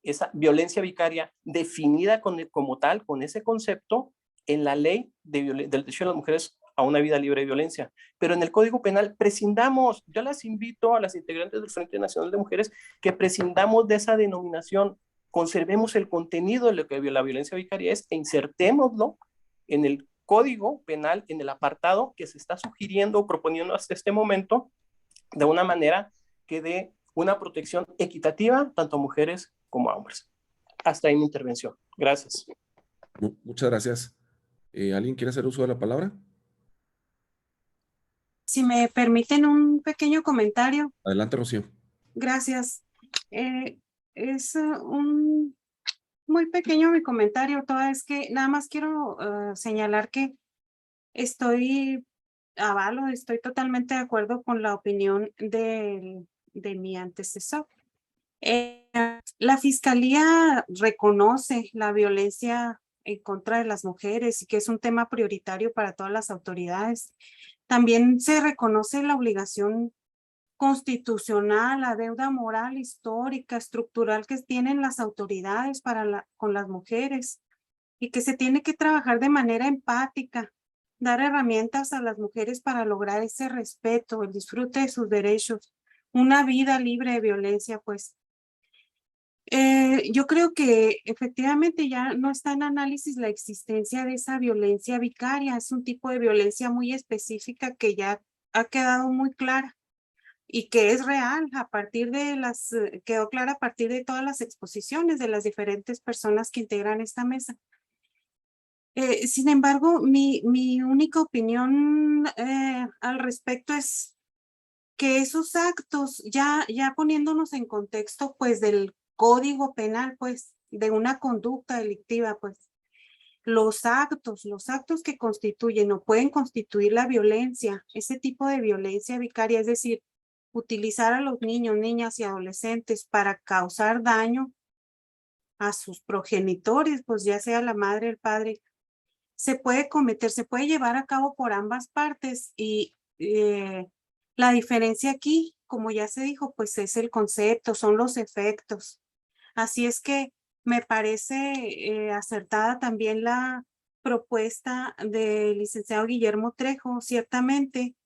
esa violencia vicaria definida como tal, con ese concepto, en la ley del derecho de las mujeres a una vida libre de violencia. Pero en el Código Penal prescindamos, yo las invito a las integrantes del Frente Nacional de Mujeres que prescindamos de esa denominación, conservemos el contenido de lo que la violencia vicaria es e insertémoslo en el Código Penal, en el apartado que se está sugiriendo o proponiendo hasta este momento, de una manera que dé una protección equitativa tanto a mujeres como a hombres. Hasta ahí mi intervención. Gracias. Muchas gracias. ¿Alguien quiere hacer uso de la palabra? Si me permiten un pequeño comentario. Adelante, Rocío. Gracias. Es muy pequeño mi comentario, toda es que nada más quiero señalar que estoy totalmente de acuerdo con la opinión de mi antecesor. La Fiscalía reconoce la violencia en contra de las mujeres y que es un tema prioritario para todas las autoridades. También se reconoce la obligación constitucional, la deuda moral, histórica, estructural que tienen las autoridades con las mujeres y que se tiene que trabajar de manera empática dar herramientas a las mujeres para lograr ese respeto, el disfrute de sus derechos, una vida libre de violencia, pues. Yo creo que efectivamente ya no está en análisis la existencia de esa violencia vicaria. Es un tipo de violencia muy específica que ya ha quedado muy clara y que es real a partir de quedó clara a partir de todas las exposiciones de las diferentes personas que integran esta mesa. Sin embargo, mi única opinión al respecto es que esos actos, ya poniéndonos en contexto, pues, del Código Penal, pues, de una conducta delictiva, pues, los actos que constituyen o pueden constituir la violencia, ese tipo de violencia vicaria, es decir, utilizar a los niños, niñas y adolescentes para causar daño a sus progenitores, pues ya sea la madre, el padre, se puede llevar a cabo por ambas partes y la diferencia aquí, como ya se dijo, pues es el concepto, son los efectos. Así es que me parece acertada también la propuesta del licenciado Guillermo Trejo. Ciertamente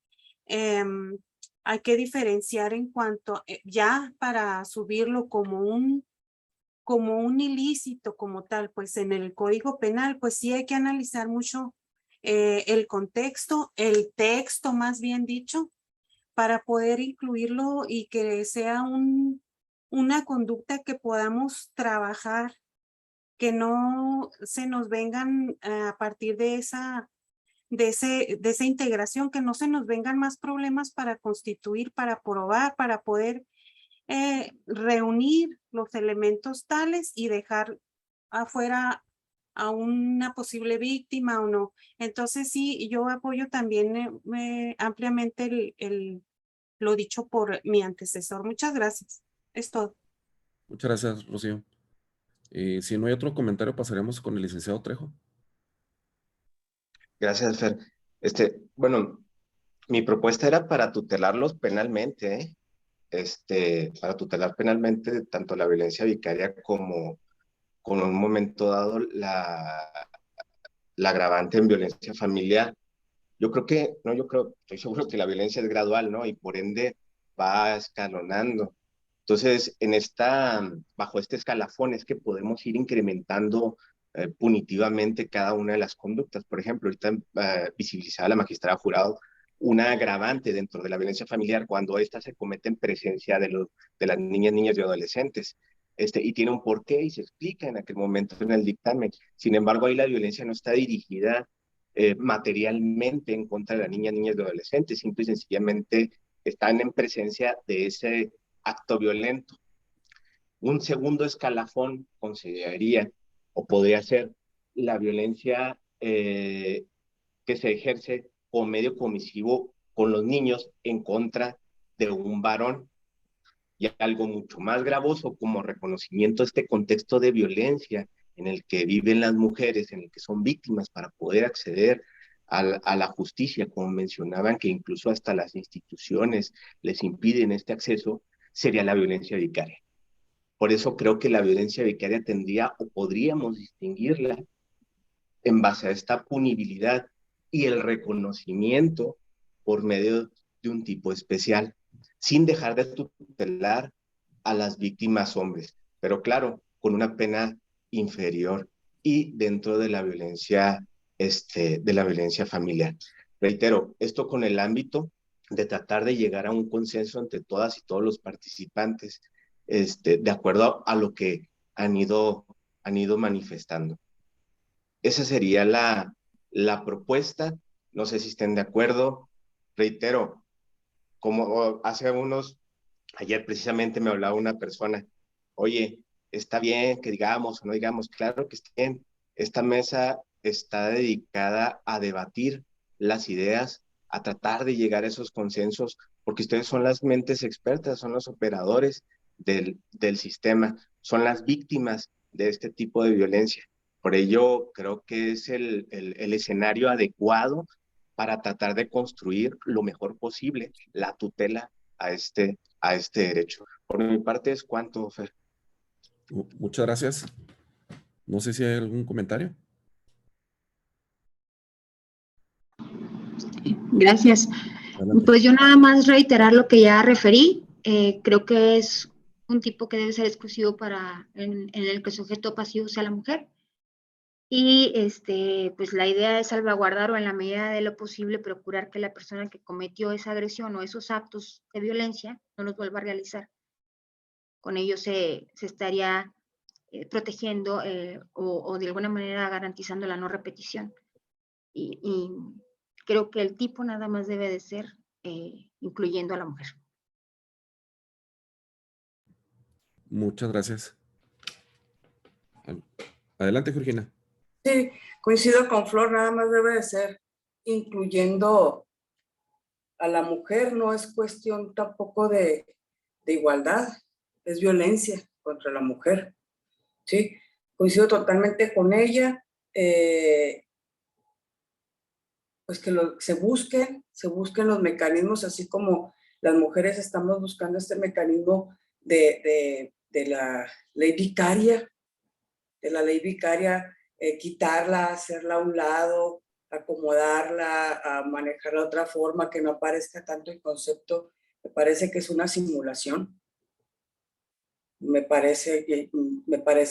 hay que diferenciar en cuanto, ya para subirlo como un ilícito como tal, pues en el Código Penal, pues sí hay que analizar mucho el contexto, el texto más bien dicho, para poder incluirlo y que sea una conducta que podamos trabajar, que no se nos vengan a partir de esa integración, que no se nos vengan más problemas para constituir, para probar, para poder reunir los elementos tales y dejar afuera a una posible víctima o no. Entonces sí, yo apoyo también ampliamente lo dicho por mi antecesor. Muchas gracias. Es todo. Muchas gracias, Rocío. Si no hay otro comentario, pasaremos con el licenciado Trejo. Gracias, Fer. Bueno, mi propuesta era para tutelarlos penalmente, para tutelar penalmente tanto la violencia vicaria como con un momento dado la agravante en violencia familiar. Estoy seguro que la violencia es gradual, ¿no? Y por ende va escalonando. Entonces, bajo este escalafón es que podemos ir incrementando punitivamente cada una de las conductas. Por ejemplo, ahorita visibilizaba la magistrada Jurado una agravante dentro de la violencia familiar cuando ésta se comete en presencia de las niñas y adolescentes. Y tiene un porqué y se explica en aquel momento en el dictamen. Sin embargo, ahí la violencia no está dirigida materialmente en contra de las niñas y adolescentes, simple y sencillamente están en presencia de ese acto violento. Un segundo escalafón consideraría o podría ser la violencia que se ejerce como medio comisivo con los niños en contra de un varón. Y algo mucho más gravoso como reconocimiento de este contexto de violencia en el que viven las mujeres, en el que son víctimas para poder acceder a la justicia, como mencionaban, que incluso hasta las instituciones les impiden este acceso, sería la violencia vicaria. Por eso creo que la violencia vicaria tendría o podríamos distinguirla en base a esta punibilidad y el reconocimiento por medio de un tipo especial, sin dejar de tutelar a las víctimas hombres, pero claro, con una pena inferior y dentro de la violencia familiar. Reitero, esto con el ámbito de tratar de llegar a un consenso entre todas y todos los participantes, de acuerdo a lo que han ido manifestando. Esa sería la propuesta. No sé si estén de acuerdo. Reitero, como ayer precisamente me hablaba una persona, oye, está bien que digamos o no digamos, claro que está bien. Esta mesa está dedicada a debatir las ideas, a tratar de llegar a esos consensos, porque ustedes son las mentes expertas, son los operadores del sistema, son las víctimas de este tipo de violencia. Por ello, creo que es el escenario adecuado para tratar de construir lo mejor posible la tutela a este derecho. Por mi parte es cuanto, Fer. Muchas gracias. No sé si hay algún comentario. Gracias. Pues yo nada más reiterar lo que ya referí. Creo que es un tipo que debe ser exclusivo para en el que el sujeto pasivo sea la mujer. Y pues la idea es salvaguardar o en la medida de lo posible procurar que la persona que cometió esa agresión o esos actos de violencia no los vuelva a realizar. Con ello se estaría protegiendo o de alguna manera garantizando la no repetición. Y creo que el tipo nada más debe de ser incluyendo a la mujer. Muchas gracias. Adelante, Georgina. Sí, coincido con Flor, nada más debe de ser incluyendo a la mujer, no es cuestión tampoco de igualdad, es violencia contra la mujer, ¿sí? Coincido totalmente con ella, pues que se busquen los mecanismos, así como las mujeres estamos buscando este mecanismo de la ley vicaria, quitarla, hacerla a un lado, acomodarla, a manejarla de otra forma, que no aparezca tanto el concepto. Me parece que es una simulación. Me parece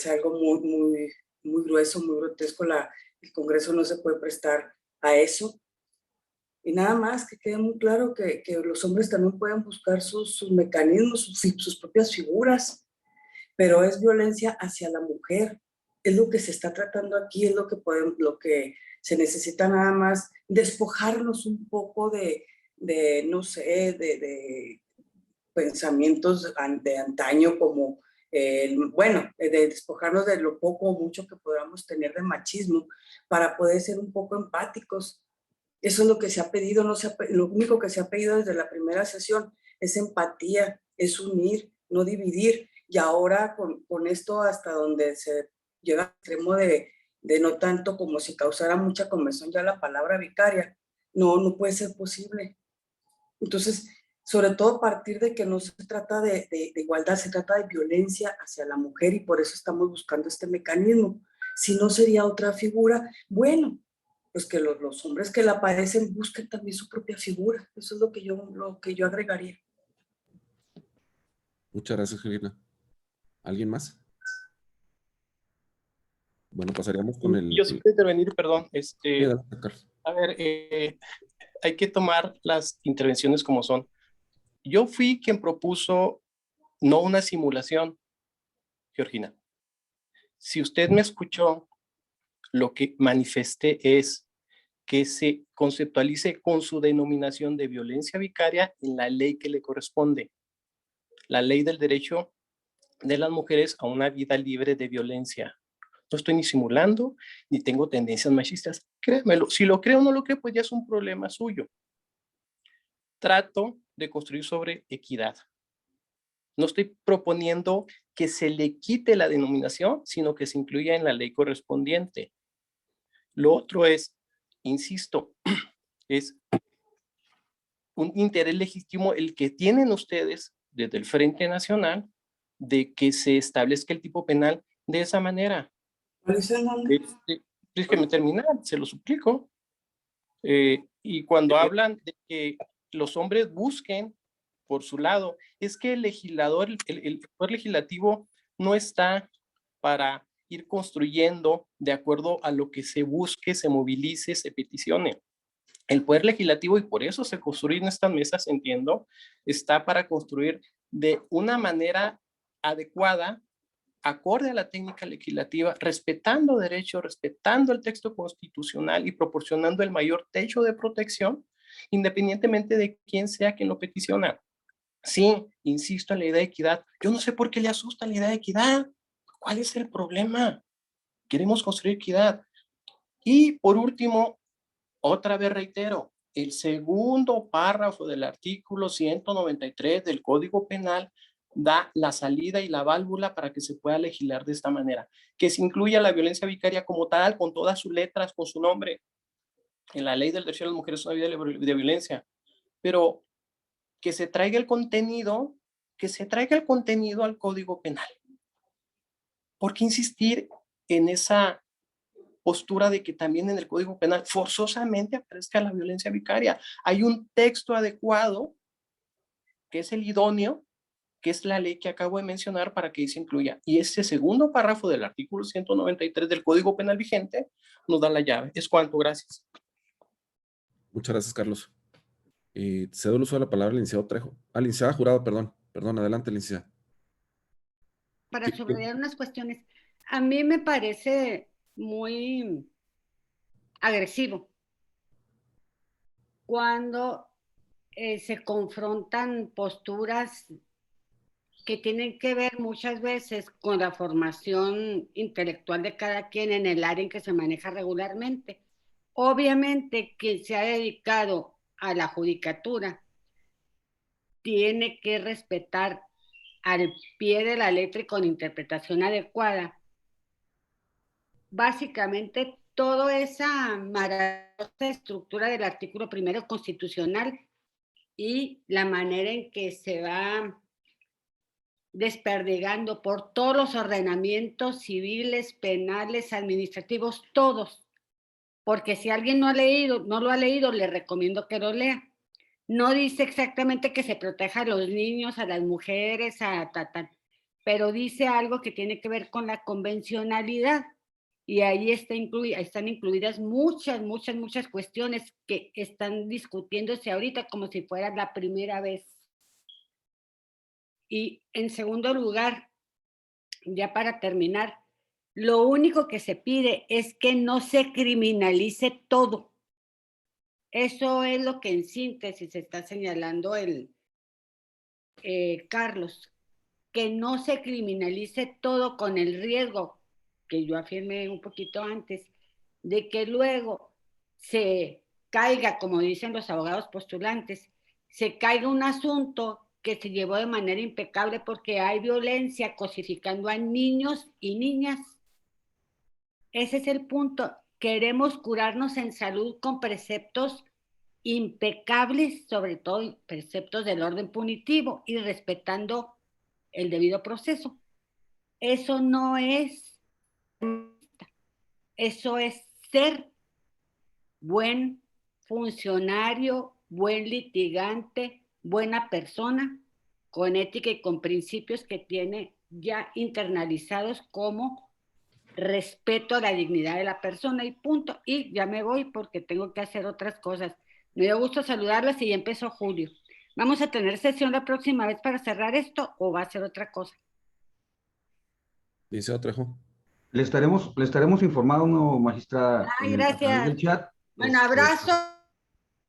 algo muy grueso, muy grotesco. El Congreso no se puede prestar a eso. Y nada más que quede muy claro que los hombres también pueden buscar sus mecanismos, sus propias figuras, pero es violencia hacia la mujer. Es lo que se está tratando aquí, es lo que se necesita nada más, despojarnos un poco de no sé, de pensamientos de antaño como, de despojarnos de lo poco o mucho que podamos tener de machismo para poder ser un poco empáticos. Eso es lo que se ha pedido, lo único que se ha pedido desde la primera sesión es empatía, es unir, no dividir. Y ahora con esto hasta donde se llega al extremo de no tanto como si causara mucha conversión ya la palabra vicaria, no puede ser posible. Entonces, sobre todo a partir de que no se trata de igualdad, se trata de violencia hacia la mujer y por eso estamos buscando este mecanismo. Si no sería otra figura, bueno, pues que los hombres que la padecen busquen también su propia figura. Eso es lo que yo agregaría. Muchas gracias, Georgina. ¿Alguien más? Bueno, pasaríamos con el... Yo sí puedo intervenir, perdón. A ver, hay que tomar las intervenciones como son. Yo fui quien propuso no una simulación, Georgina. Si usted me escuchó, lo que manifesté es que se conceptualice con su denominación de violencia vicaria en la ley que le corresponde. La ley del derecho de las mujeres a una vida libre de violencia. No estoy ni simulando, ni tengo tendencias machistas. Créanmelo, si lo creo o no lo creo, pues ya es un problema suyo. Trato de construir sobre equidad. No estoy proponiendo que se le quite la denominación, sino que se incluya en la ley correspondiente. Lo otro es, insisto, es un interés legítimo el que tienen ustedes desde el Frente Nacional de que se establezca el tipo penal de esa manera. Déjenme terminar, se lo suplico. Y cuando hablan de que los hombres busquen por su lado, es que el legislador, el poder legislativo no está para ir construyendo de acuerdo a lo que se busque, se movilice, se peticione. El poder legislativo, y por eso se construyen estas mesas, entiendo, está para construir de una manera adecuada, acorde a la técnica legislativa, respetando derechos, respetando el texto constitucional y proporcionando el mayor techo de protección, independientemente de quién sea quien lo peticiona. Sí, insisto en la idea de equidad. Yo no sé por qué le asusta la idea de equidad. ¿Cuál es el problema? Queremos construir equidad. Y por último, otra vez reitero, el segundo párrafo del artículo 193 del Código Penal da la salida y la válvula para que se pueda legislar de esta manera. Que se incluya la violencia vicaria como tal, con todas sus letras, con su nombre. En la ley del derecho de las mujeres es una vida de violencia. Pero que se traiga el contenido, al Código Penal. ¿Por qué insistir en esa postura de que también en el Código Penal forzosamente aparezca la violencia vicaria. Hay un texto adecuado, que es el idóneo, que es la ley que acabo de mencionar para que se incluya. Y ese segundo párrafo del artículo 193 del Código Penal vigente nos da la llave. Es cuanto, gracias. Muchas gracias, Carlos. Cedo el uso de la palabra al licenciado Trejo. Licenciada Jurado, perdón. Perdón, adelante, licenciada. Para subrayar unas cuestiones, a mí me parece muy agresivo cuando se confrontan posturas que tienen que ver muchas veces con la formación intelectual de cada quien en el área en que se maneja regularmente. Obviamente, quien se ha dedicado a la judicatura tiene que respetar al pie de la letra y con interpretación adecuada básicamente toda esa maravillosa estructura del artículo primero constitucional y la manera en que se va desperdigando por todos los ordenamientos civiles, penales, administrativos, todos. Porque si alguien no lo ha leído, le recomiendo que lo lea. No dice exactamente que se proteja a los niños, a las mujeres, pero dice algo que tiene que ver con la convencionalidad. Y ahí están incluidas muchas cuestiones que están discutiéndose ahorita como si fuera la primera vez. Y en segundo lugar, ya para terminar, lo único que se pide es que no se criminalice todo. Eso es lo que en síntesis está señalando Carlos, que no se criminalice todo con el riesgo, que yo afirmé un poquito antes, de que luego se caiga, como dicen los abogados postulantes, se caiga un asunto que se llevó de manera impecable porque hay violencia cosificando a niños y niñas. Ese es el punto. Queremos curarnos en salud con preceptos impecables, sobre todo preceptos del orden punitivo y respetando el debido proceso. Eso no es, eso es ser buen funcionario, buen litigante, buena persona, con ética y con principios que tiene ya internalizados como respeto a la dignidad de la persona y punto. Y ya me voy porque tengo que hacer otras cosas. Me dio gusto saludarlas y ya empezó julio. ¿Vamos a tener sesión la próxima vez para cerrar esto o va a ser otra cosa? Dice Trejo. Le estaremos informando, magistrada. Ay, a través gracias. del chat. Bueno, abrazo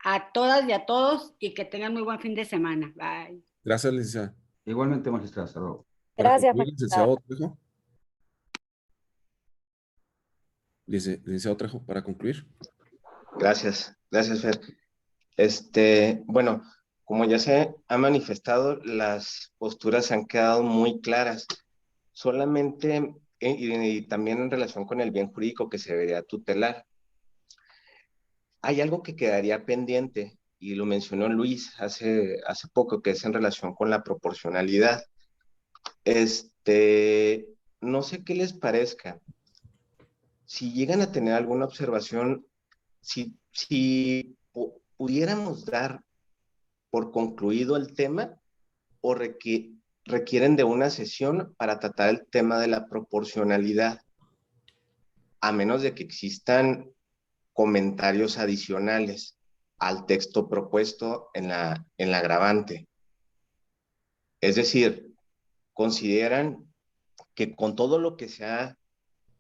a todas y a todos y que tengan muy buen fin de semana. Bye. Gracias, licenciada. Igualmente, magistrada. Hasta luego. Gracias, licenciado Trejo. Licenciado Trejo, para concluir. Gracias, Fer. Bueno, como ya se ha manifestado, las posturas han quedado muy claras. Solamente, y también en relación con el bien jurídico que se debería tutelar, hay algo que quedaría pendiente, y lo mencionó Luis hace poco, que es en relación con la proporcionalidad. No sé qué les parezca. Si llegan a tener alguna observación, si pudiéramos dar por concluido el tema o requieren de una sesión para tratar el tema de la proporcionalidad, a menos de que existan comentarios adicionales al texto propuesto en la agravante. Es decir, consideran que con todo lo que se ha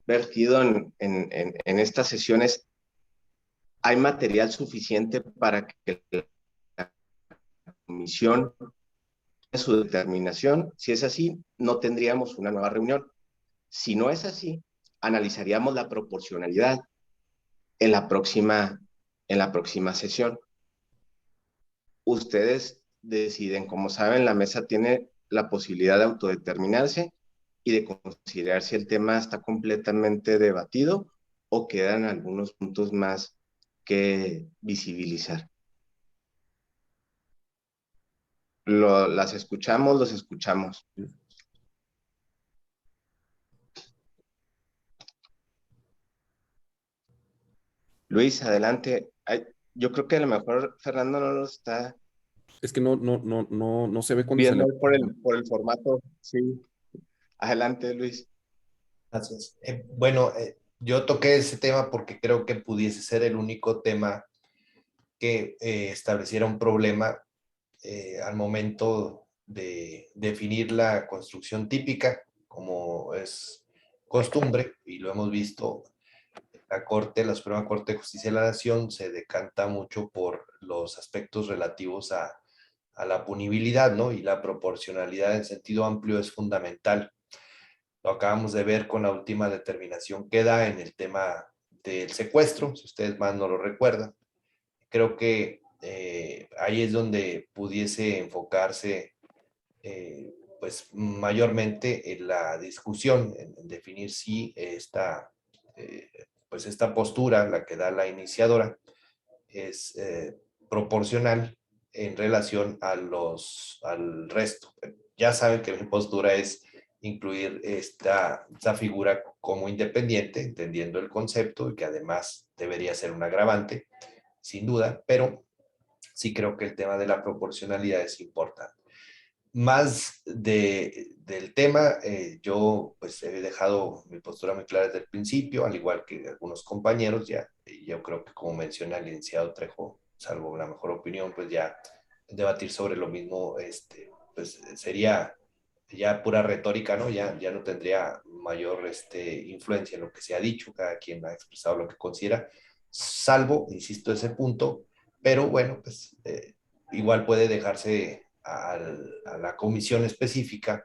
vertido en estas sesiones hay material suficiente para que la comisión tenga su determinación. Si es así, no tendríamos una nueva reunión. Si no es así, analizaríamos la proporcionalidad en la próxima sesión. Ustedes deciden. Como saben, la mesa tiene la posibilidad de autodeterminarse y de considerar si el tema está completamente debatido o quedan algunos puntos más que visibilizar. Los escuchamos. Luis, adelante. Yo creo que a lo mejor Fernando no lo está Es que no se ve cuando se viendo le... por el formato. Sí. Adelante, Luis. Gracias. Bueno, yo toqué ese tema porque creo que pudiese ser el único tema que estableciera un problema al momento de definir la construcción típica, como es costumbre, y lo hemos visto. La Suprema Corte de Justicia de la Nación se decanta mucho por los aspectos relativos a la punibilidad, ¿no? Y la proporcionalidad en sentido amplio es fundamental. Lo acabamos de ver con la última determinación que da en el tema del secuestro, si ustedes más no lo recuerdan. Creo que ahí es donde pudiese enfocarse pues mayormente en la discusión, en definir si pues esta postura, la que da la iniciadora, es proporcional en relación al resto. Ya saben que mi postura es incluir esta figura como independiente, entendiendo el concepto y que además debería ser un agravante, sin duda, pero sí creo que el tema de la proporcionalidad es importante. Más del tema, yo pues he dejado mi postura muy clara desde el principio, al igual que algunos compañeros, ya, yo creo que como menciona el licenciado Trejo, salvo la mejor opinión, pues ya debatir sobre lo mismo, pues sería ya pura retórica, ¿no? Ya no tendría mayor influencia en lo que se ha dicho, cada quien ha expresado lo que considera, salvo, insisto, ese punto, pero bueno, pues igual puede dejarse a la comisión específica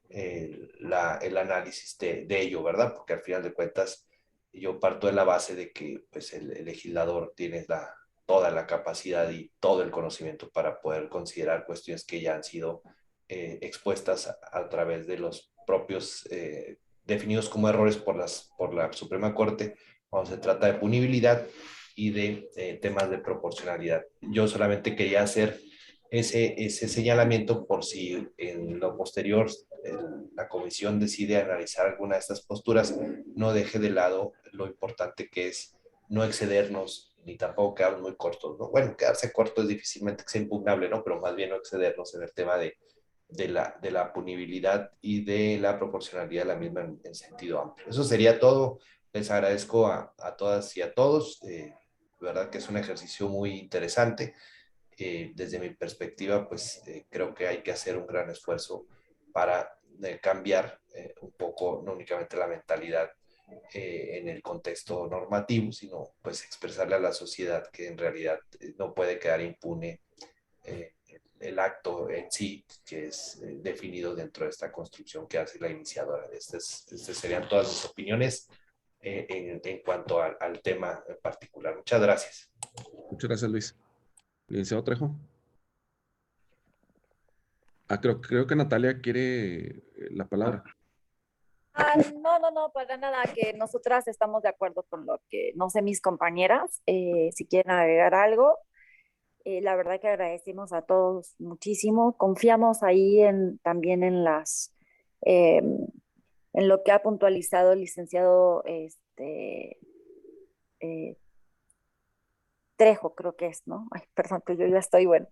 el análisis de ello, ¿verdad? Porque al final de cuentas yo parto de la base de que pues, el legislador tiene toda la capacidad y todo el conocimiento para poder considerar cuestiones que ya han sido expuestas a través de los propios definidos como errores por la Suprema Corte cuando se trata de punibilidad y de temas de proporcionalidad. Yo solamente quería hacer ese señalamiento por si en lo posterior la comisión decide analizar alguna de estas posturas, no deje de lado lo importante que es no excedernos ni tampoco quedarnos muy cortos, ¿no? Bueno, quedarse corto es difícilmente que sea impugnable, ¿no? Pero más bien no excedernos en el tema de la punibilidad y de la proporcionalidad de la misma en sentido amplio. Eso sería todo. Les agradezco a todas y a todos. Verdad que es un ejercicio muy interesante. Desde mi perspectiva, pues creo que hay que hacer un gran esfuerzo para cambiar un poco, no únicamente la mentalidad en el contexto normativo, sino pues expresarle a la sociedad que en realidad no puede quedar impune el acto en sí, que es definido dentro de esta construcción que hace la iniciadora. Estas serían todas mis opiniones en cuanto al tema en particular. Muchas gracias. Muchas gracias, Luis. Licenciado Trejo. Creo que Natalia quiere la palabra. No, para nada, que nosotras estamos de acuerdo con lo que, no sé, mis compañeras, si quieren agregar algo. La verdad que agradecemos a todos muchísimo. Confiamos ahí también en lo que ha puntualizado el licenciado Trejo, creo que es, ¿no? Ay, perdón, que yo ya estoy, bueno.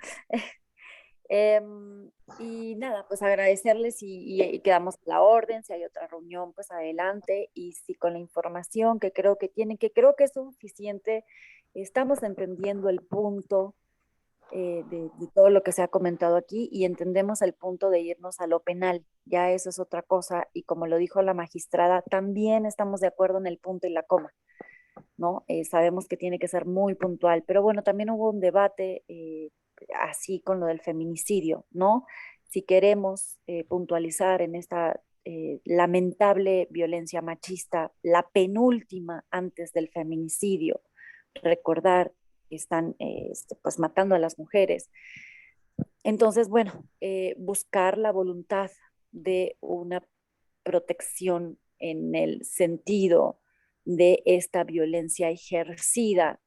Y nada, pues agradecerles y quedamos a la orden. Si hay otra reunión, pues adelante. Y si con la información que creo que es suficiente, estamos entendiendo el punto de todo lo que se ha comentado aquí y entendemos el punto de irnos a lo penal. Ya eso es otra cosa. Y como lo dijo la magistrada, también estamos de acuerdo en el punto y la coma, ¿no? Sabemos que tiene que ser muy puntual, pero bueno, también hubo un debate así con lo del feminicidio, ¿no? Si queremos puntualizar en esta lamentable violencia machista, la penúltima antes del feminicidio, recordar que están pues matando a las mujeres. Entonces, bueno, buscar la voluntad de una protección en el sentido de esta violencia ejercida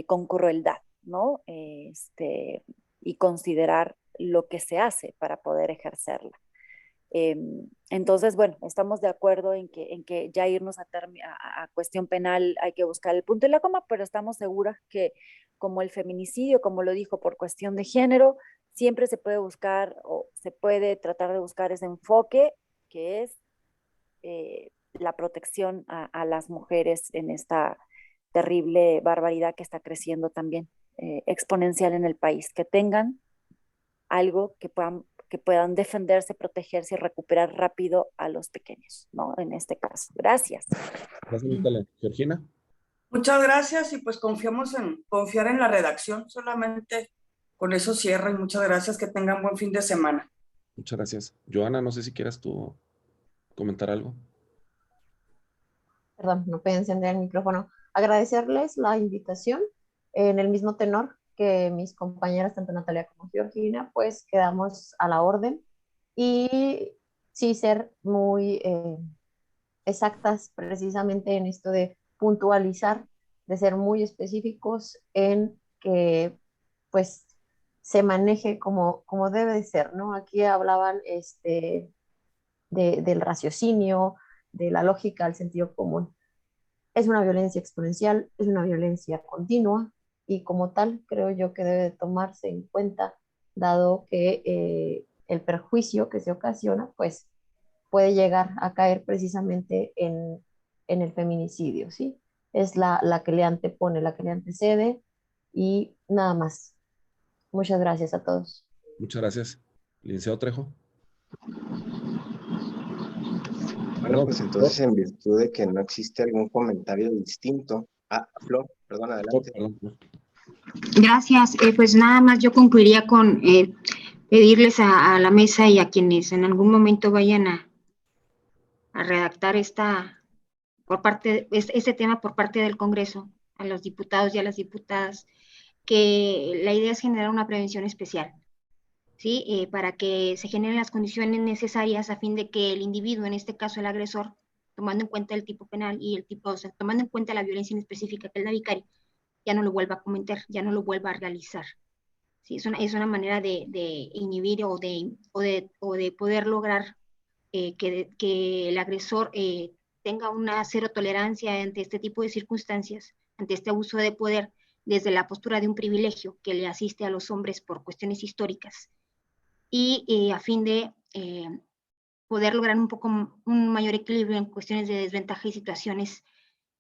con crueldad, ¿no? Y considerar lo que se hace para poder ejercerla. Entonces, bueno, estamos de acuerdo en que ya irnos a cuestión penal hay que buscar el punto y la coma, pero estamos seguras que como el feminicidio, como lo dijo, por cuestión de género, siempre se puede buscar o se puede tratar de buscar ese enfoque que es la protección a las mujeres en esta terrible barbaridad que está creciendo también exponencial en el país, que tengan algo que puedan defenderse, protegerse y recuperar rápido a los pequeños, ¿no? En este caso. Gracias. Gracias, Natalia. Georgina. Muchas gracias y pues confiar en la redacción, solamente con eso cierro y muchas gracias, que tengan buen fin de semana. Muchas gracias. Joana, no sé si quieras tú comentar algo. Perdón, no puedo encender el micrófono. Agradecerles la invitación en el mismo tenor que mis compañeras, tanto Natalia como Georgina, pues quedamos a la orden y sí ser muy exactas precisamente en esto de puntualizar, de ser muy específicos en que pues se maneje como debe de ser, ¿no? Aquí hablaban del raciocinio, de la lógica, el sentido común. Es una violencia exponencial, es una violencia continua y como tal creo yo que debe de tomarse en cuenta, dado que el perjuicio que se ocasiona pues puede llegar a caer precisamente en el feminicidio, ¿sí? Es la que le antepone, la que le antecede y nada más. Muchas gracias a todos. Muchas gracias. Licenciado Trejo. Bueno, pues entonces, en virtud de que no existe algún comentario distinto. Flor, perdón, adelante. Gracias. Pues nada más yo concluiría con pedirles a la mesa y a quienes en algún momento vayan a redactar este tema por parte del Congreso, a los diputados y a las diputadas, que la idea es generar una prevención especial, ¿sí? Para que se generen las condiciones necesarias a fin de que el individuo, en este caso el agresor, tomando en cuenta el tipo penal y tomando en cuenta la violencia específica que es la vicaria, ya no lo vuelva a cometer, ya no lo vuelva a realizar. ¿Sí? Es una manera de inhibir o de poder lograr que el agresor tenga una cero tolerancia ante este tipo de circunstancias, ante este abuso de poder, desde la postura de un privilegio que le asiste a los hombres por cuestiones históricas, y a fin de poder lograr un mayor equilibrio en cuestiones de desventaja y situaciones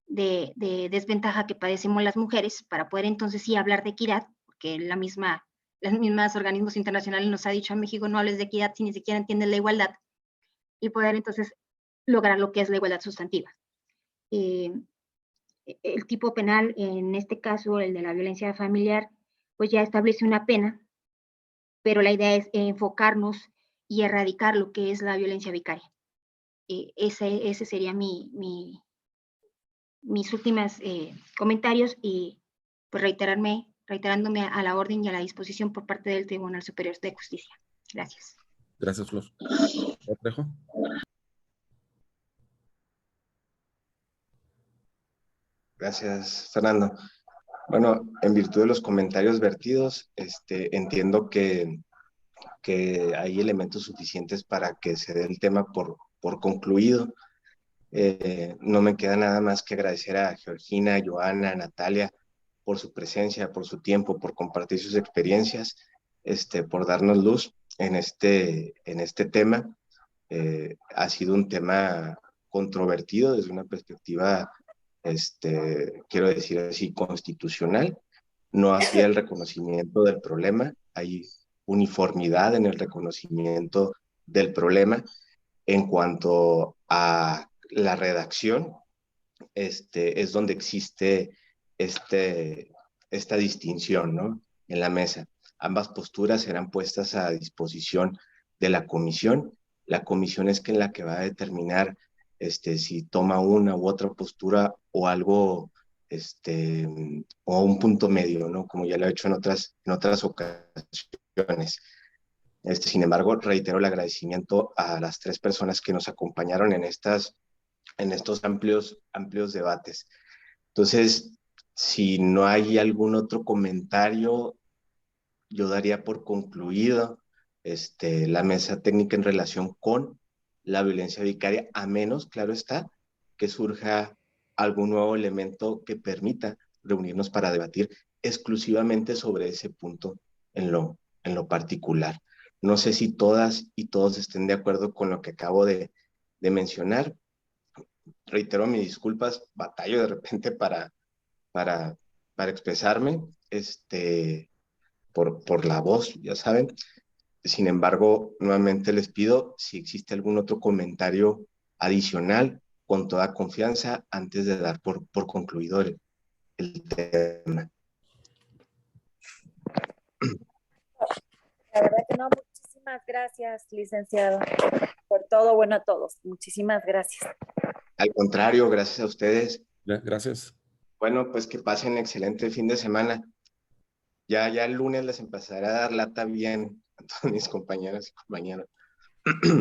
de desventaja que padecemos las mujeres, para poder entonces sí hablar de equidad, porque los mismos organismos internacionales nos ha dicho a México no hables de equidad si ni siquiera entiendes la igualdad, y poder entonces lograr lo que es la igualdad sustantiva. El tipo penal, en este caso el de la violencia familiar, pues ya establece una pena, pero la idea es enfocarnos y erradicar lo que es la violencia vicaria. Ese sería mis últimos comentarios, y pues reiterándome a la orden y a la disposición por parte del Tribunal Superior de Justicia. Gracias. Gracias, Flor. Trejo. Gracias, Fernando. Bueno, en virtud de los comentarios vertidos, entiendo que hay elementos suficientes para que se dé el tema por concluido. No me queda nada más que agradecer a Georgina, Joana, a Natalia por su presencia, por su tiempo, por compartir sus experiencias, por darnos luz en este tema. Ha sido un tema controvertido desde una perspectiva, quiero decir así, constitucional. No hacía el reconocimiento del problema, hay uniformidad en el reconocimiento del problema. En cuanto a la redacción, es donde existe esta distinción, ¿no? En la mesa. Ambas posturas serán puestas a disposición de la comisión. La comisión es la que va a determinar si toma una u otra postura o algo, o un punto medio, ¿no? Como ya lo he hecho en otras ocasiones. Sin embargo, reitero el agradecimiento a las 3 personas que nos acompañaron en estos amplios debates. Entonces, si no hay algún otro comentario, yo daría por concluido la mesa técnica en relación con la violencia vicaria, a menos, claro está, que surja algún nuevo elemento que permita reunirnos para debatir exclusivamente sobre ese punto en lo particular. No sé si todas y todos estén de acuerdo con lo que acabo de mencionar. Reitero mis disculpas, batallo de repente para expresarme, por la voz, ya saben. Sin embargo, nuevamente les pido si existe algún otro comentario adicional, con toda confianza, antes de dar por concluido el tema. La verdad que no, muchísimas gracias, licenciado, por todo. Bueno, a todos. Muchísimas gracias. Al contrario, gracias a ustedes. Gracias. Bueno, pues que pasen excelente fin de semana. Ya el lunes les empezaré a dar lata bien a todos mis compañeros y compañeras.